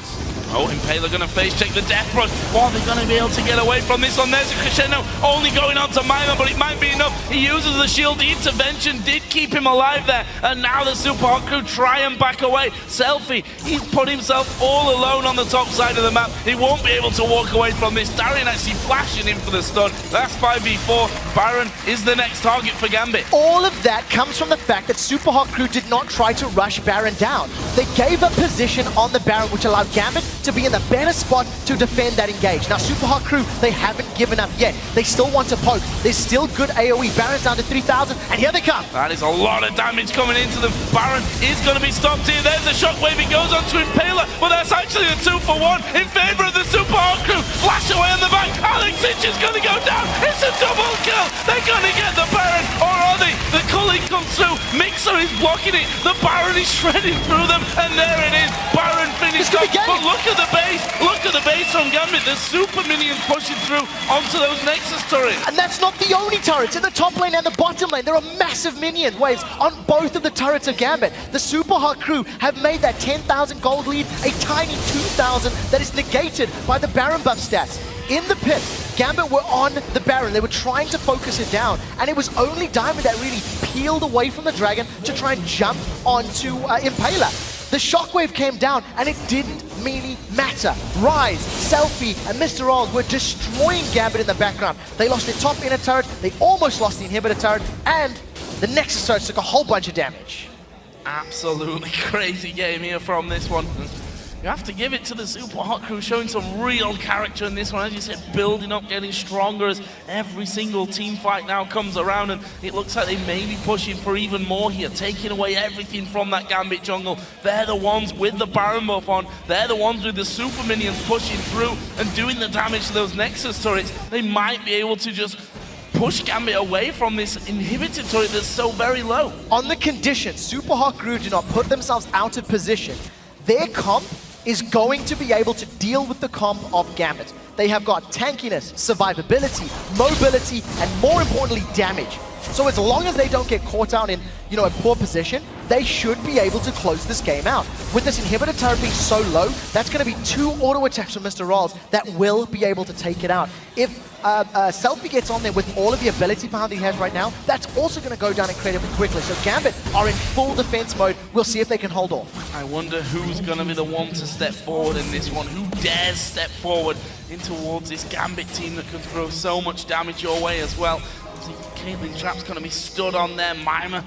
S1: Oh, Impaler going to face check the Death Rush. Oh, they're going to be able to get away from this one. There's a crescendo only going on to Mimer, but it might be enough. He uses the shield. The intervention did keep him alive there. And now the Supa Hot Crew try and back away. SELFIE, he's put himself all alone on the top side of the map. He won't be able to walk away from this. Darien actually flashing in for the stun. That's 5v4. Baron is the next target for Gambit.
S2: All of that comes from the fact that Supa Hot Crew did not try to rush Baron down. They gave a position on the Baron which allowed Gambit to be in the better spot to defend that engage. Now Supa Hot Crew, they haven't given up yet. They still want to poke. There's still good AoE. Baron's down to 3,000, and here they come.
S1: That is a lot of damage coming into them. Baron is going to be stopped here. There's a shockwave. He goes on to Impaler, but that's actually a 2-for-1 in favor of the Supa Hot Crew. Flash away on the back. Alex Itch is going to go down. It's a double kill. They're going to get the Baron, or are they? The culling comes through. Migxa is blocking it. The Baron is shredding through them, and there it is. Baron finishes this
S2: could
S1: guy.
S2: be game.
S1: But look at the base. Look at the base from Gambit. The super minions pushing through onto those Nexus turrets.
S2: And that's not the only turrets. In the top lane and the bottom lane, there are massive minion waves on both of the turrets of Gambit. The Supa Hot Crew have made that 10,000 gold lead a tiny 2,000 that is negated by the Baron buff stats. In the pit, Gambit were on the Baron. They were trying to focus it down, and it was only Diamond that really peeled away from the Dragon to try and jump onto Impaler. The shockwave came down, and it didn't really matter. Ryze, SELFIE, and MrRalleZ were destroying Gambit in the background. They lost their top inner turret, they almost lost the inhibitor turret, and the Nexus turret took a whole bunch of damage.
S1: Absolutely crazy game here from this one. You have to give it to the Supa Hot Crew, showing some real character in this one. As you said, building up, getting stronger as every single team fight now comes around, and it looks like they may be pushing for even more here, taking away everything from that Gambit jungle. They're the ones with the Baron buff on. They're the ones with the super minions pushing through and doing the damage to those Nexus turrets. They might be able to just push Gambit away from this inhibitor turret that's so very low.
S2: On the condition, Supa Hot Crew do not put themselves out of position, their comp is going to be able to deal with the comp of Gambit. They have got tankiness, survivability, mobility, and more importantly, damage. So as long as they don't get caught out in, a poor position, they should be able to close this game out. With this inhibitor turret being so low, that's going to be 2 auto attacks from MrRalleZ that will be able to take it out. If SELFIE gets on there with all of the ability power that he has right now, that's also going to go down incredibly quickly. So Gambit are in full defense mode. We'll see if they can hold off.
S1: I wonder who's going to be the one to step forward in this one. Who dares step forward in towards this Gambit team that can throw so much damage your way as well. Caitlyn Trap's going to be stood on there. Mimer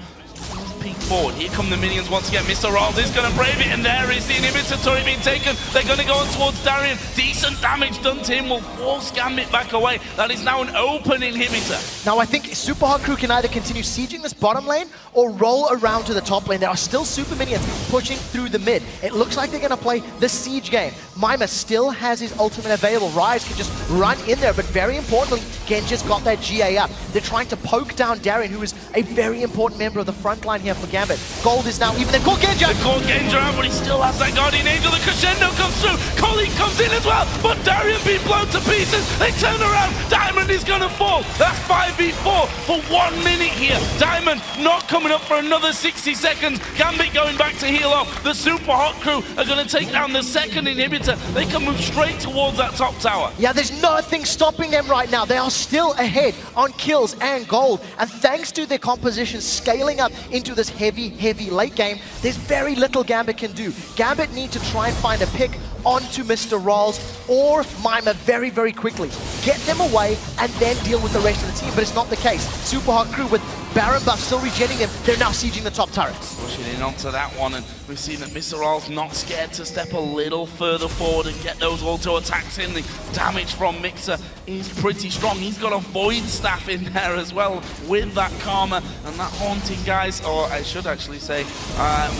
S1: peek forward. Here come the minions once again. MrRalleZ is going to brave it, and there is the inhibitor turret being taken. They're going to go on towards Darien. Decent damage done to him will force Gambit back away. That is now an open inhibitor.
S2: Now I think Supa Hot Crew can either continue sieging this bottom lane or roll around to the top lane. There are still super minions pushing through the mid. It looks like they're going to play the siege game. Mimer still has his ultimate available. Ryze can just run in there, but very importantly, Genja's got that GA up. They're trying to poke down Darien, who is a very important member of the front line here for Gambit. Gold is now even. They caught Genja!
S1: They caught Genja out, but he still has that Guardian Angel. The crescendo comes through. Colleen comes in as well, but Darien being blown to pieces. They turn around. Diamond is going to fall. That's 5v4 for 1 minute here. Diamond not coming up for another 60 seconds. Gambit going back to heal off. The Supa Hot Crew are going to take down the second inhibitor. They can move straight towards that top tower.
S2: Yeah, there's nothing stopping them right now. They are still ahead on kills and gold. And thanks to their composition scaling up into this heavy late game, there's very little Gambit can do. Gambit need to try and find a pick onto MrRalleZ or Mimer very quickly. Get them away and then deal with the rest of the team, but it's not the case. Supa Hot Crew with Baron buff still regenning him, they're now sieging the top turrets.
S1: Pushing in onto that one, and we've seen that MrRalleZ not scared to step a little further forward and get those auto attacks in. The damage from Migxa is pretty strong. He's got a Void Staff in there as well with that Karma and that Haunting, guys, or I should actually say,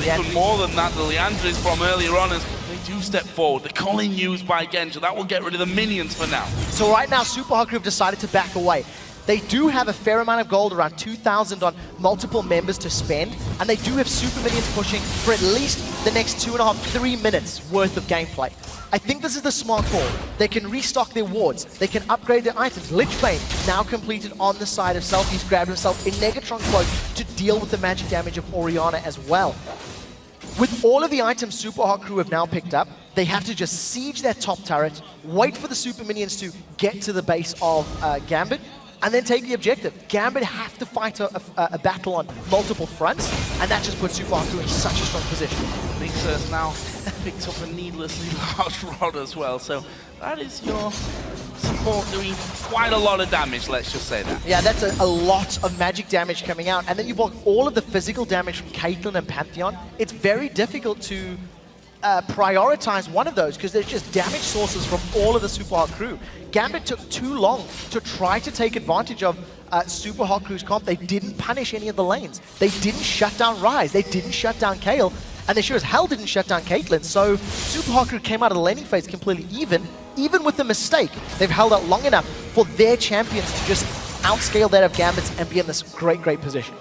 S1: even more than that, the Leandris from earlier on, as they do step forward. The Colleen used by Genja, that will get rid of the minions for now.
S2: So right now, Supa Hot Crew have decided to back away. They do have a fair amount of gold, around 2,000 on multiple members to spend, and they do have super minions pushing for at least the next 2.5, 3 minutes worth of gameplay. I think this is the smart call. They can restock their wards, they can upgrade their items. Lichbane now completed on the side of SELFIE. He's grabbed himself a Negatron cloak to deal with the magic damage of Orianna as well. With all of the items Supa Hot Crew have now picked up, they have to just siege their top turret, wait for the super minions to get to the base of Gambit, and then take the objective. Gambit have to fight a battle on multiple fronts, and that just puts Supa Hot Crew in such a strong position.
S1: Migxa has now picked up a needlessly large rod as well, so that is your support doing quite a lot of damage, let's just say that.
S2: Yeah, that's a lot of magic damage coming out, and then you've got all of the physical damage from Caitlyn and Pantheon. It's very difficult to prioritize one of those because there's just damage sources from all of the Supa Hot Crew. Gambit took too long to try to take advantage of Supa Hot Crew's comp. They didn't punish any of the lanes. They didn't shut down Ryze. They didn't shut down Kayle. And they sure as hell didn't shut down Caitlyn. So Supa Hot Crew came out of the laning phase completely even with the mistake. They've held out long enough for their champions to just outscale that of Gambit's and be in this great position.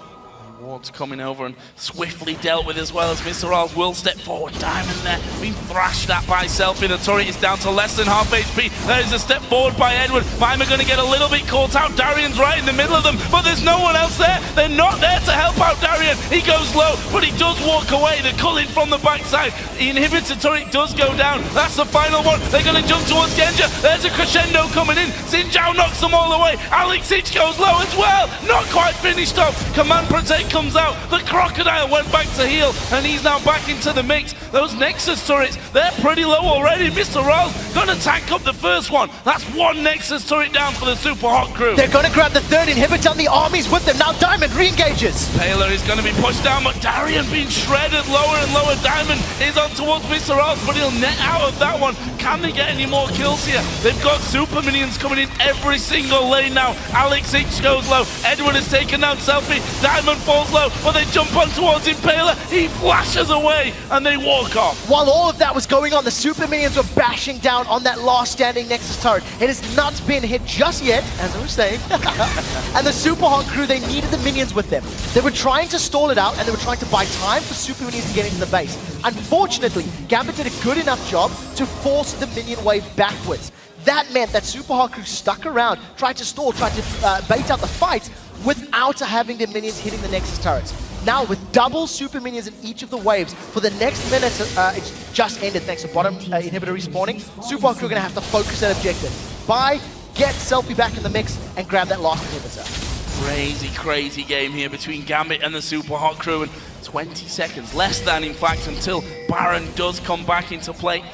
S1: Ward's coming over and swiftly dealt with as well as MrRalleZ will step forward. Diamond there, being thrashed at by SELFIE. The turret is down to less than half HP. There's a step forward by Edward. Mimer going to get a little bit caught out. Darien's right in the middle of them, but there's no one else there. They're not there to help out Darien. He goes low, but he does walk away. They're culling from the backside. The inhibitor turret does go down. That's the final one. They're going to jump towards Genja. There's a crescendo coming in. Zhao knocks them all away. LCS goes low as well. Not quite finished off. Command Protect comes out. The Crocodile went back to heal, and he's now back into the mix. Those Nexus turrets, they're pretty low already. MrRalleZ going to tank up the first one. That's one Nexus turret down for the Supa Hot Crew.
S2: They're going to grab the third inhibitor, and the army's with them. Now Diamond re-engages.
S1: Impaler is going to be pushed down, but Darien being shredded lower and lower. Diamond is on towards MrRalleZ, but he'll net out of that one. Can they get any more kills here? They've got super minions coming in every single lane now. LCS goes low. Edward has taken down SELFIE. Diamond falls low, but they jump on towards Impaler. He flashes away, and they walk off.
S2: While all of that was going on, the super minions were bashing down on that last standing Nexus turret. It has not been hit just yet, as I was saying. And the Supa Hot Crew, they needed the minions with them. They were trying to stall it out, and they were trying to buy time for super minions to get into the base. Unfortunately, Gambit did a good enough job to force the minion wave backwards. That meant that Supa Hot Crew stuck around, tried to stall, tried to bait out the fight without having the minions hitting the Nexus turrets. Now, with double super minions in each of the waves, for the next minute, it's just ended thanks to bottom inhibitor respawning. Supa Hot Crew are going to have to focus that objective. Buy, get SELFIE back in the mix, and grab that last inhibitor.
S1: Crazy, crazy game here between Gambit and the Supa Hot Crew, and 20 seconds, less than in fact, until Baron does come back into play.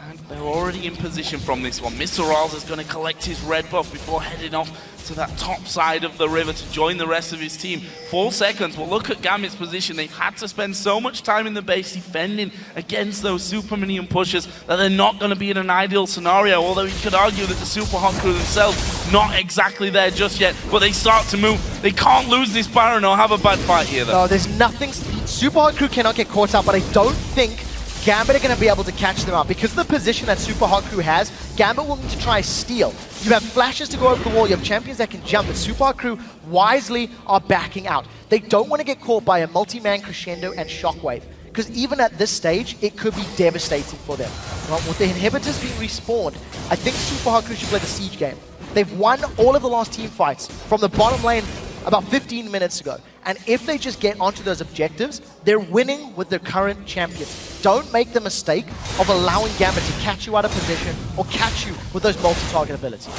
S1: And they're already in position from this one. MrRalleZ is going to collect his red buff before heading off to that top side of the river to join the rest of his team. 4 seconds. Well, look at Gambit's position. They've had to spend so much time in the base defending against those super minion pushes that they're not going to be in an ideal scenario. Although you could argue that the Supa Hot Crew themselves not exactly there just yet, but they start to move. They can't lose this Baron or have a bad fight here, though.
S2: No, there's nothing. Supa Hot Crew cannot get caught up, but I don't think Gambit are going to be able to catch them up. Because of the position that Supa Hot Crew has, Gambit will need to try steal. You have flashes to go over the wall, you have champions that can jump, but Supa Hot Crew wisely are backing out. They don't want to get caught by a multi-man crescendo and shockwave, because even at this stage, it could be devastating for them. Well, with the inhibitors being respawned, I think Supa Hot Crew should play the siege game. They've won all of the last team fights from the bottom lane about 15 minutes ago. And if they just get onto those objectives, they're winning with their current champions. Don't make the mistake of allowing Gambit to catch you out of position or catch you with those multi-target abilities.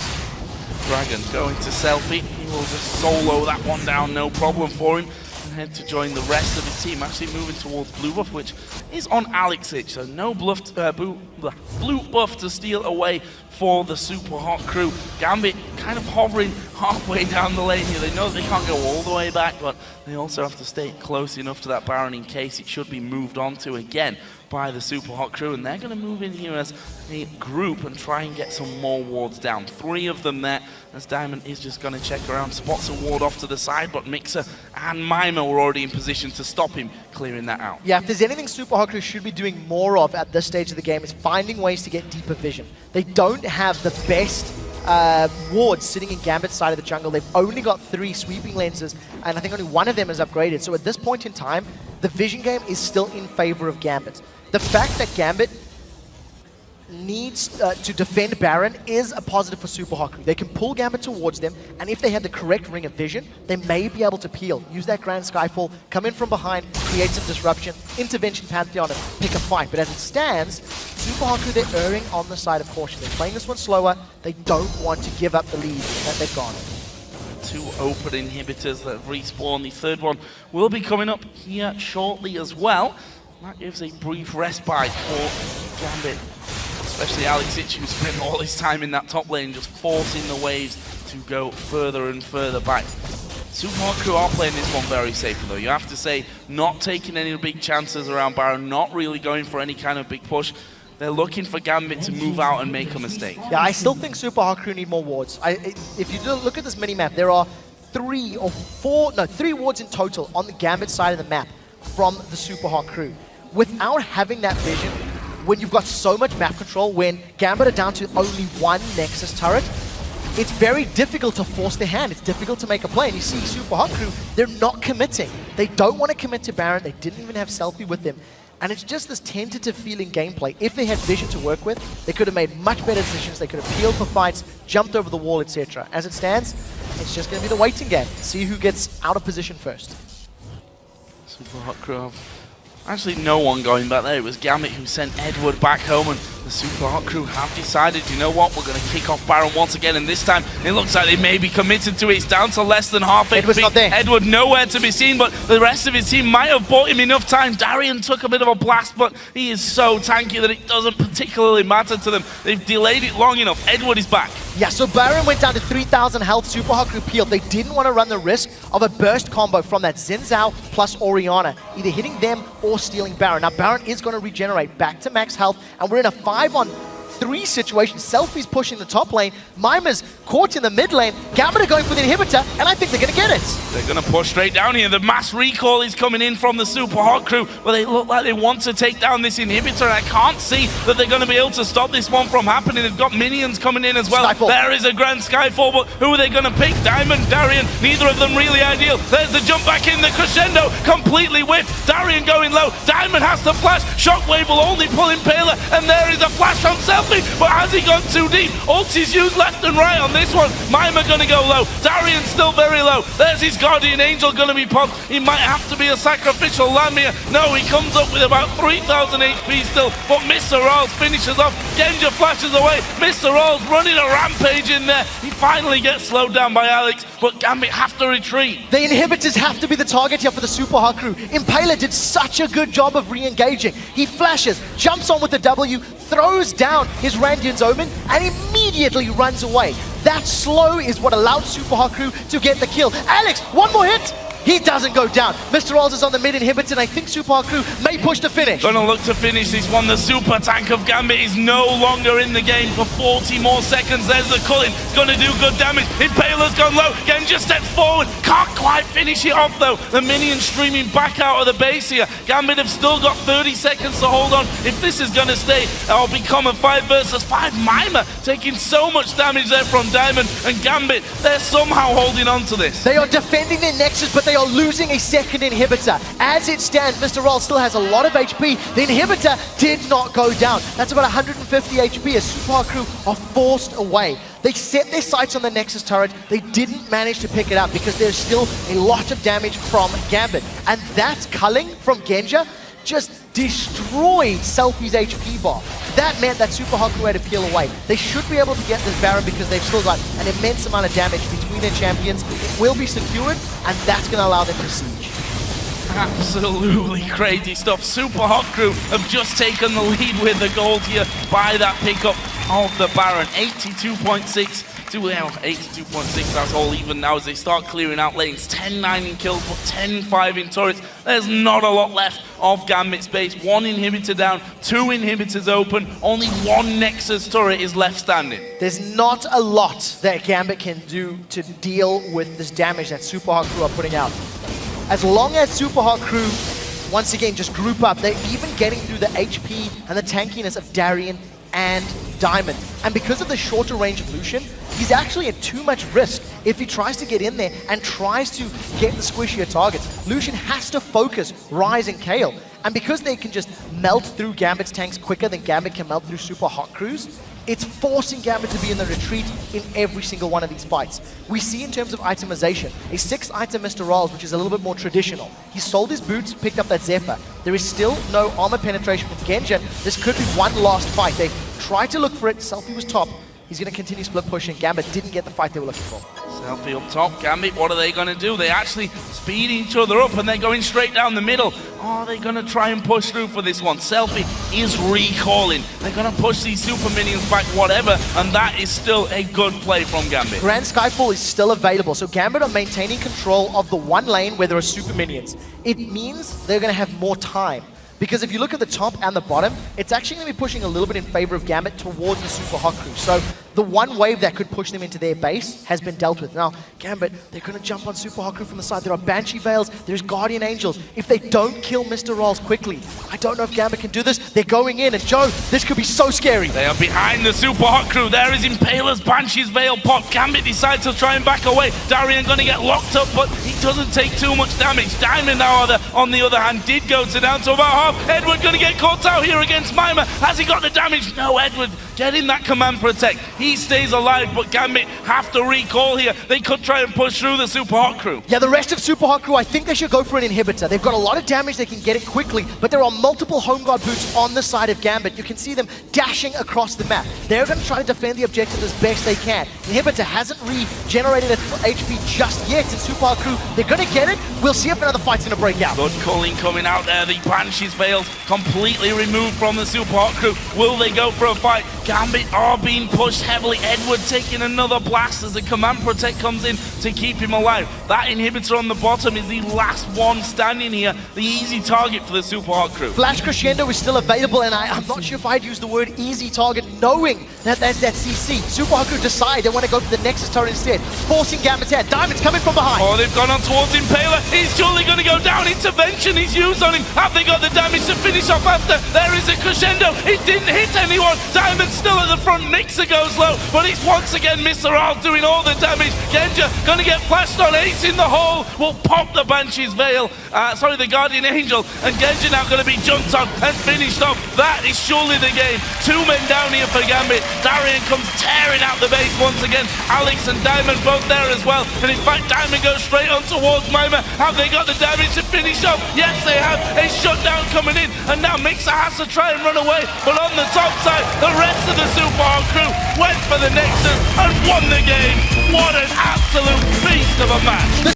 S1: Dragon going to SELFIE. He will just solo that one down, no problem for him. And head to join the rest of his team, actually moving towards blue buff, which is on LCS. So no blue buff to steal away for the Supa Hot Crew. Gambit kind of hovering halfway down the lane here. They know they can't go all the way back, but they also have to stay close enough to that Baron in case it should be moved on to again by the Supa Hot Crew. And they're going to move in here as a group and try and get some more wards down. 3 of them there, as Diamond is just going to check around, spots a ward off to the side, but Migxa and Mimer were already in position to stop him clearing that out.
S2: Yeah, if there's anything Supa Hot Crew should be doing more of at this stage of the game is finding ways to get deeper vision. They don't have the best wards sitting in Gambit's side of the jungle. They've only got 3 sweeping lenses, and I think only 1 of them is upgraded. So at this point in time, the vision game is still in favor of Gambit. The fact that Gambit needs to defend Baron is a positive for Supa Hot Crew. They can pull Gambit towards them, and if they have the correct ring of vision, they may be able to peel. Use that Grand Skyfall, come in from behind, create some disruption, intervention Pantheon, and pick a fight. But as it stands, Supa Hot Crew, they're erring on the side of caution. They're playing this one slower. They don't want to give up the lead that they've gone.
S1: 2 open inhibitors that respawn. The third one will be coming up here shortly as well. That gives a brief respite for Gambit, especially LCS, who spent all his time in that top lane just forcing the waves to go further and further back. Supa Hot Crew are playing this one very safely though. You have to say, not taking any big chances around Baron, not really going for any kind of big push. They're looking for Gambit to move out and make a mistake.
S2: Yeah, I still think Supa Hot Crew need more wards. If you look at this mini-map, there are 3 wards in total on the Gambit side of the map from the Supa Hot Crew. Without having that vision, when you've got so much map control, when Gambit are down to only 1 Nexus turret, it's very difficult to force their hand. It's difficult to make a play. And you see Supa Hot Crew, they're not committing. They don't want to commit to Baron. They didn't even have SELFIE with them. And it's just this tentative feeling gameplay. If they had vision to work with, they could have made much better decisions. They could have peeled for fights, jumped over the wall, etc. As it stands, it's just going to be the waiting game. See who gets out of position first.
S1: Supa Hot Crew. Actually, no one going back there. It was Gambit who sent Edward back home, and the Supa Hot Crew have decided, you know what, we're going to kick off Baron once again, and this time it looks like they may be committed to it. It's down to less than half
S2: Edward's
S1: HP.
S2: not there.
S1: Edward nowhere to be seen, but the rest of his team might have bought him enough time. Darien took a bit of a blast, but he is so tanky that it doesn't particularly matter to them. They've delayed it long enough. Edward is back.
S2: Yeah, so Baron went down to 3,000 health. Supa Hot Crew peeled. They didn't want to run the risk of a burst combo from that Zhao plus Orianna, either hitting them or stealing Baron. Now, Baron is going to regenerate back to max health, and we're in a 5-on-3 situation. SELFIE's pushing the top lane. Mimer's caught in the mid lane. Gambit are going for the inhibitor, and I think they're going to get it.
S1: They're going to push straight down here. The mass recall is coming in from the Supa Hot Crew, but they look like they want to take down this inhibitor, and I can't see that they're going to be able to stop this one from happening. They've got minions coming in as well.
S2: Skyfall.
S1: There is a grand Skyfall, but who are they going to pick? Diamond, Darien, neither of them really ideal. There's the jump back in, the crescendo, completely whiffed. Darien going low. Diamond has to flash. Shockwave will only pull Impaler, and there is a flash from SELFIE, but has he gone too deep? Ulti's used left and right on this one. Mimer going to go low. Darien's still very low. There's his Guardian Angel going to be popped. He might have to be a sacrificial lamb here. No, he comes up with about 3,000 HP still, but MrRalleZ finishes off. Genja flashes away. MrRalleZ running a rampage in there. He finally gets slowed down by Alex, but Gambit have to retreat.
S2: The inhibitors have to be the target here for the Supa Hot Crew. Impaler did such a good job of re-engaging. He flashes, jumps on with the W, throws down his Randian's Omen, and immediately runs away. That slow is what allowed Supa Hot Crew to get the kill. Alex, one more hit! He doesn't go down. MrRalleZ is on the mid inhibitor, and I think Supa Hot Crew may push to finish.
S1: Gonna look to finish this one. The super tank of Gambit is no longer in the game for 40 more seconds. There's the Cullen. Gonna do good damage. Impaler's gone low. Genja steps forward. Can't quite finish it off though. The minions streaming back out of the base here. Gambit have still got 30 seconds to hold on. If this is gonna stay, it'll become a 5 versus 5. Mimer taking so much damage there from Diamond, and Gambit, they're somehow holding on to this.
S2: They are defending their Nexus, but they are losing a second inhibitor. As it stands, MrRalleZ still has a lot of HP. The inhibitor did not go down. That's about 150 HP as Supa Hot Crew are forced away. They set their sights on the Nexus turret. They didn't manage to pick it up because there's still a lot of damage from Gambit. And that culling from Genja just destroyed SELFIE's HP bar. That meant that Supa Hot Crew had to peel away. They should be able to get this Baron because they've still got an immense amount of damage between their champions. It will be secured, and that's going to allow them to siege.
S1: Absolutely crazy stuff. Supa Hot Crew have just taken the lead with the gold here by that pickup of the Baron. 82.6 to 82.6, that's all even now as they start clearing out lanes. 10-9 in kills, but 10-5 in turrets. There's not a lot left of Gambit's base. 1 inhibitor down, 2 inhibitors open, only 1 Nexus turret is left standing.
S2: There's not a lot that Gambit can do to deal with this damage that Supa Hot Crew are putting out. As long as Supa Hot Crew, once again, just group up, they're even getting through the HP and the tankiness of Darien and Diamond. And because of the shorter range of Lucian, he's actually at too much risk if he tries to get in there and tries to get the squishier targets. Lucian has to focus Ryze and Kayle. And because they can just melt through Gambit's tanks quicker than Gambit can melt through Supa Hot Crews, it's forcing Gambit to be in the retreat in every single one of these fights. We see in terms of itemization, a 6-item MrRalleZ, which is a little bit more traditional. He sold his boots, picked up that Zephyr. There is still no armor penetration from Genja. This could be one last fight. They tried to look for it. SELFIE was top. He's going to continue split pushing. Gambit didn't get the fight they were looking for.
S1: SELFIE up top. Gambit, what are they going to do? They actually speed each other up and they're going straight down the middle. Are they going to try and push through for this one? SELFIE is recalling. They're going to push these super minions back, whatever, and that is still a good play from Gambit.
S2: Grand Skyfall is still available, so Gambit are maintaining control of the one lane where there are super minions. It means they're going to have more time. Because if you look at the top and the bottom, it's actually going to be pushing a little bit in favor of Gambit towards the Supa Hot Crew. So the one wave that could push them into their base has been dealt with. Now, Gambit, they're going to jump on Supa Hot Crew from the side. There are Banshee Veils, there's Guardian Angels. If they don't kill MrRalleZ quickly, I don't know if Gambit can do this. They're going in, and Joe, this could be so scary.
S1: They are behind the Supa Hot Crew. There is Impaler's Banshee's Veil pop. Gambit decides to try and back away. Darien going to get locked up, but he doesn't take too much damage. Diamond, now on the other hand, did go to down to about half. Edward going to get caught out here against Mimer. Has he got the damage? No, Edward getting that command protect. He stays alive, but Gambit have to recall here. They could try and push through the Supa Hot Crew.
S2: Yeah, the rest of Supa Hot Crew, I think they should go for an inhibitor. They've got a lot of damage, they can get it quickly, but there are multiple home guard boots on the side of Gambit. You can see them dashing across the map. They're going to try to defend the objective as best they can. Inhibitor hasn't regenerated its HP just yet in Supa Hot Crew. They're going to get it. We'll see if another fight's going to break out.
S1: Good calling coming out there. The Banshee's Veils completely removed from the Supa Hot Crew. Will they go for a fight? Gambit are being pushed heavily. Edward taking another blast as the command protect comes in to keep him alive. That inhibitor on the bottom is the last one standing here. The easy target for the Supa Hot Crew.
S2: Flash Crescendo is still available, and I'm not sure if I'd use the word easy target, knowing that that's that CC. Supa Hot Crew decide they want to go for the Nexus turret instead, forcing Gambit's head. Diamond's coming from behind.
S1: Oh, they've gone on towards Impaler. He's surely going to go down. Intervention is used on him. Have they got the damage to finish off after? There is a crescendo. It didn't hit anyone. Diamond's still at the front. Migxa goes low, but it's once again MrRalleZ doing all the damage. Genja going to get flashed on. Ace in the hole will pop the Banshee's Veil. The Guardian Angel. And Genja now going to be jumped on and finished off. That is surely the game. 2 men down here for Gambit. Darien comes tearing out the base once again. Alex and Diamond both there as well. And in fact, Diamond goes straight on towards Mimer. Have they got the damage to finish off? Yes, they have. A shutdown coming in. And now Migxa has to try and run away. But on the top side, the rest of the Supa Hot Crew went for the Nexus and won the game. What an absolute beast of a match.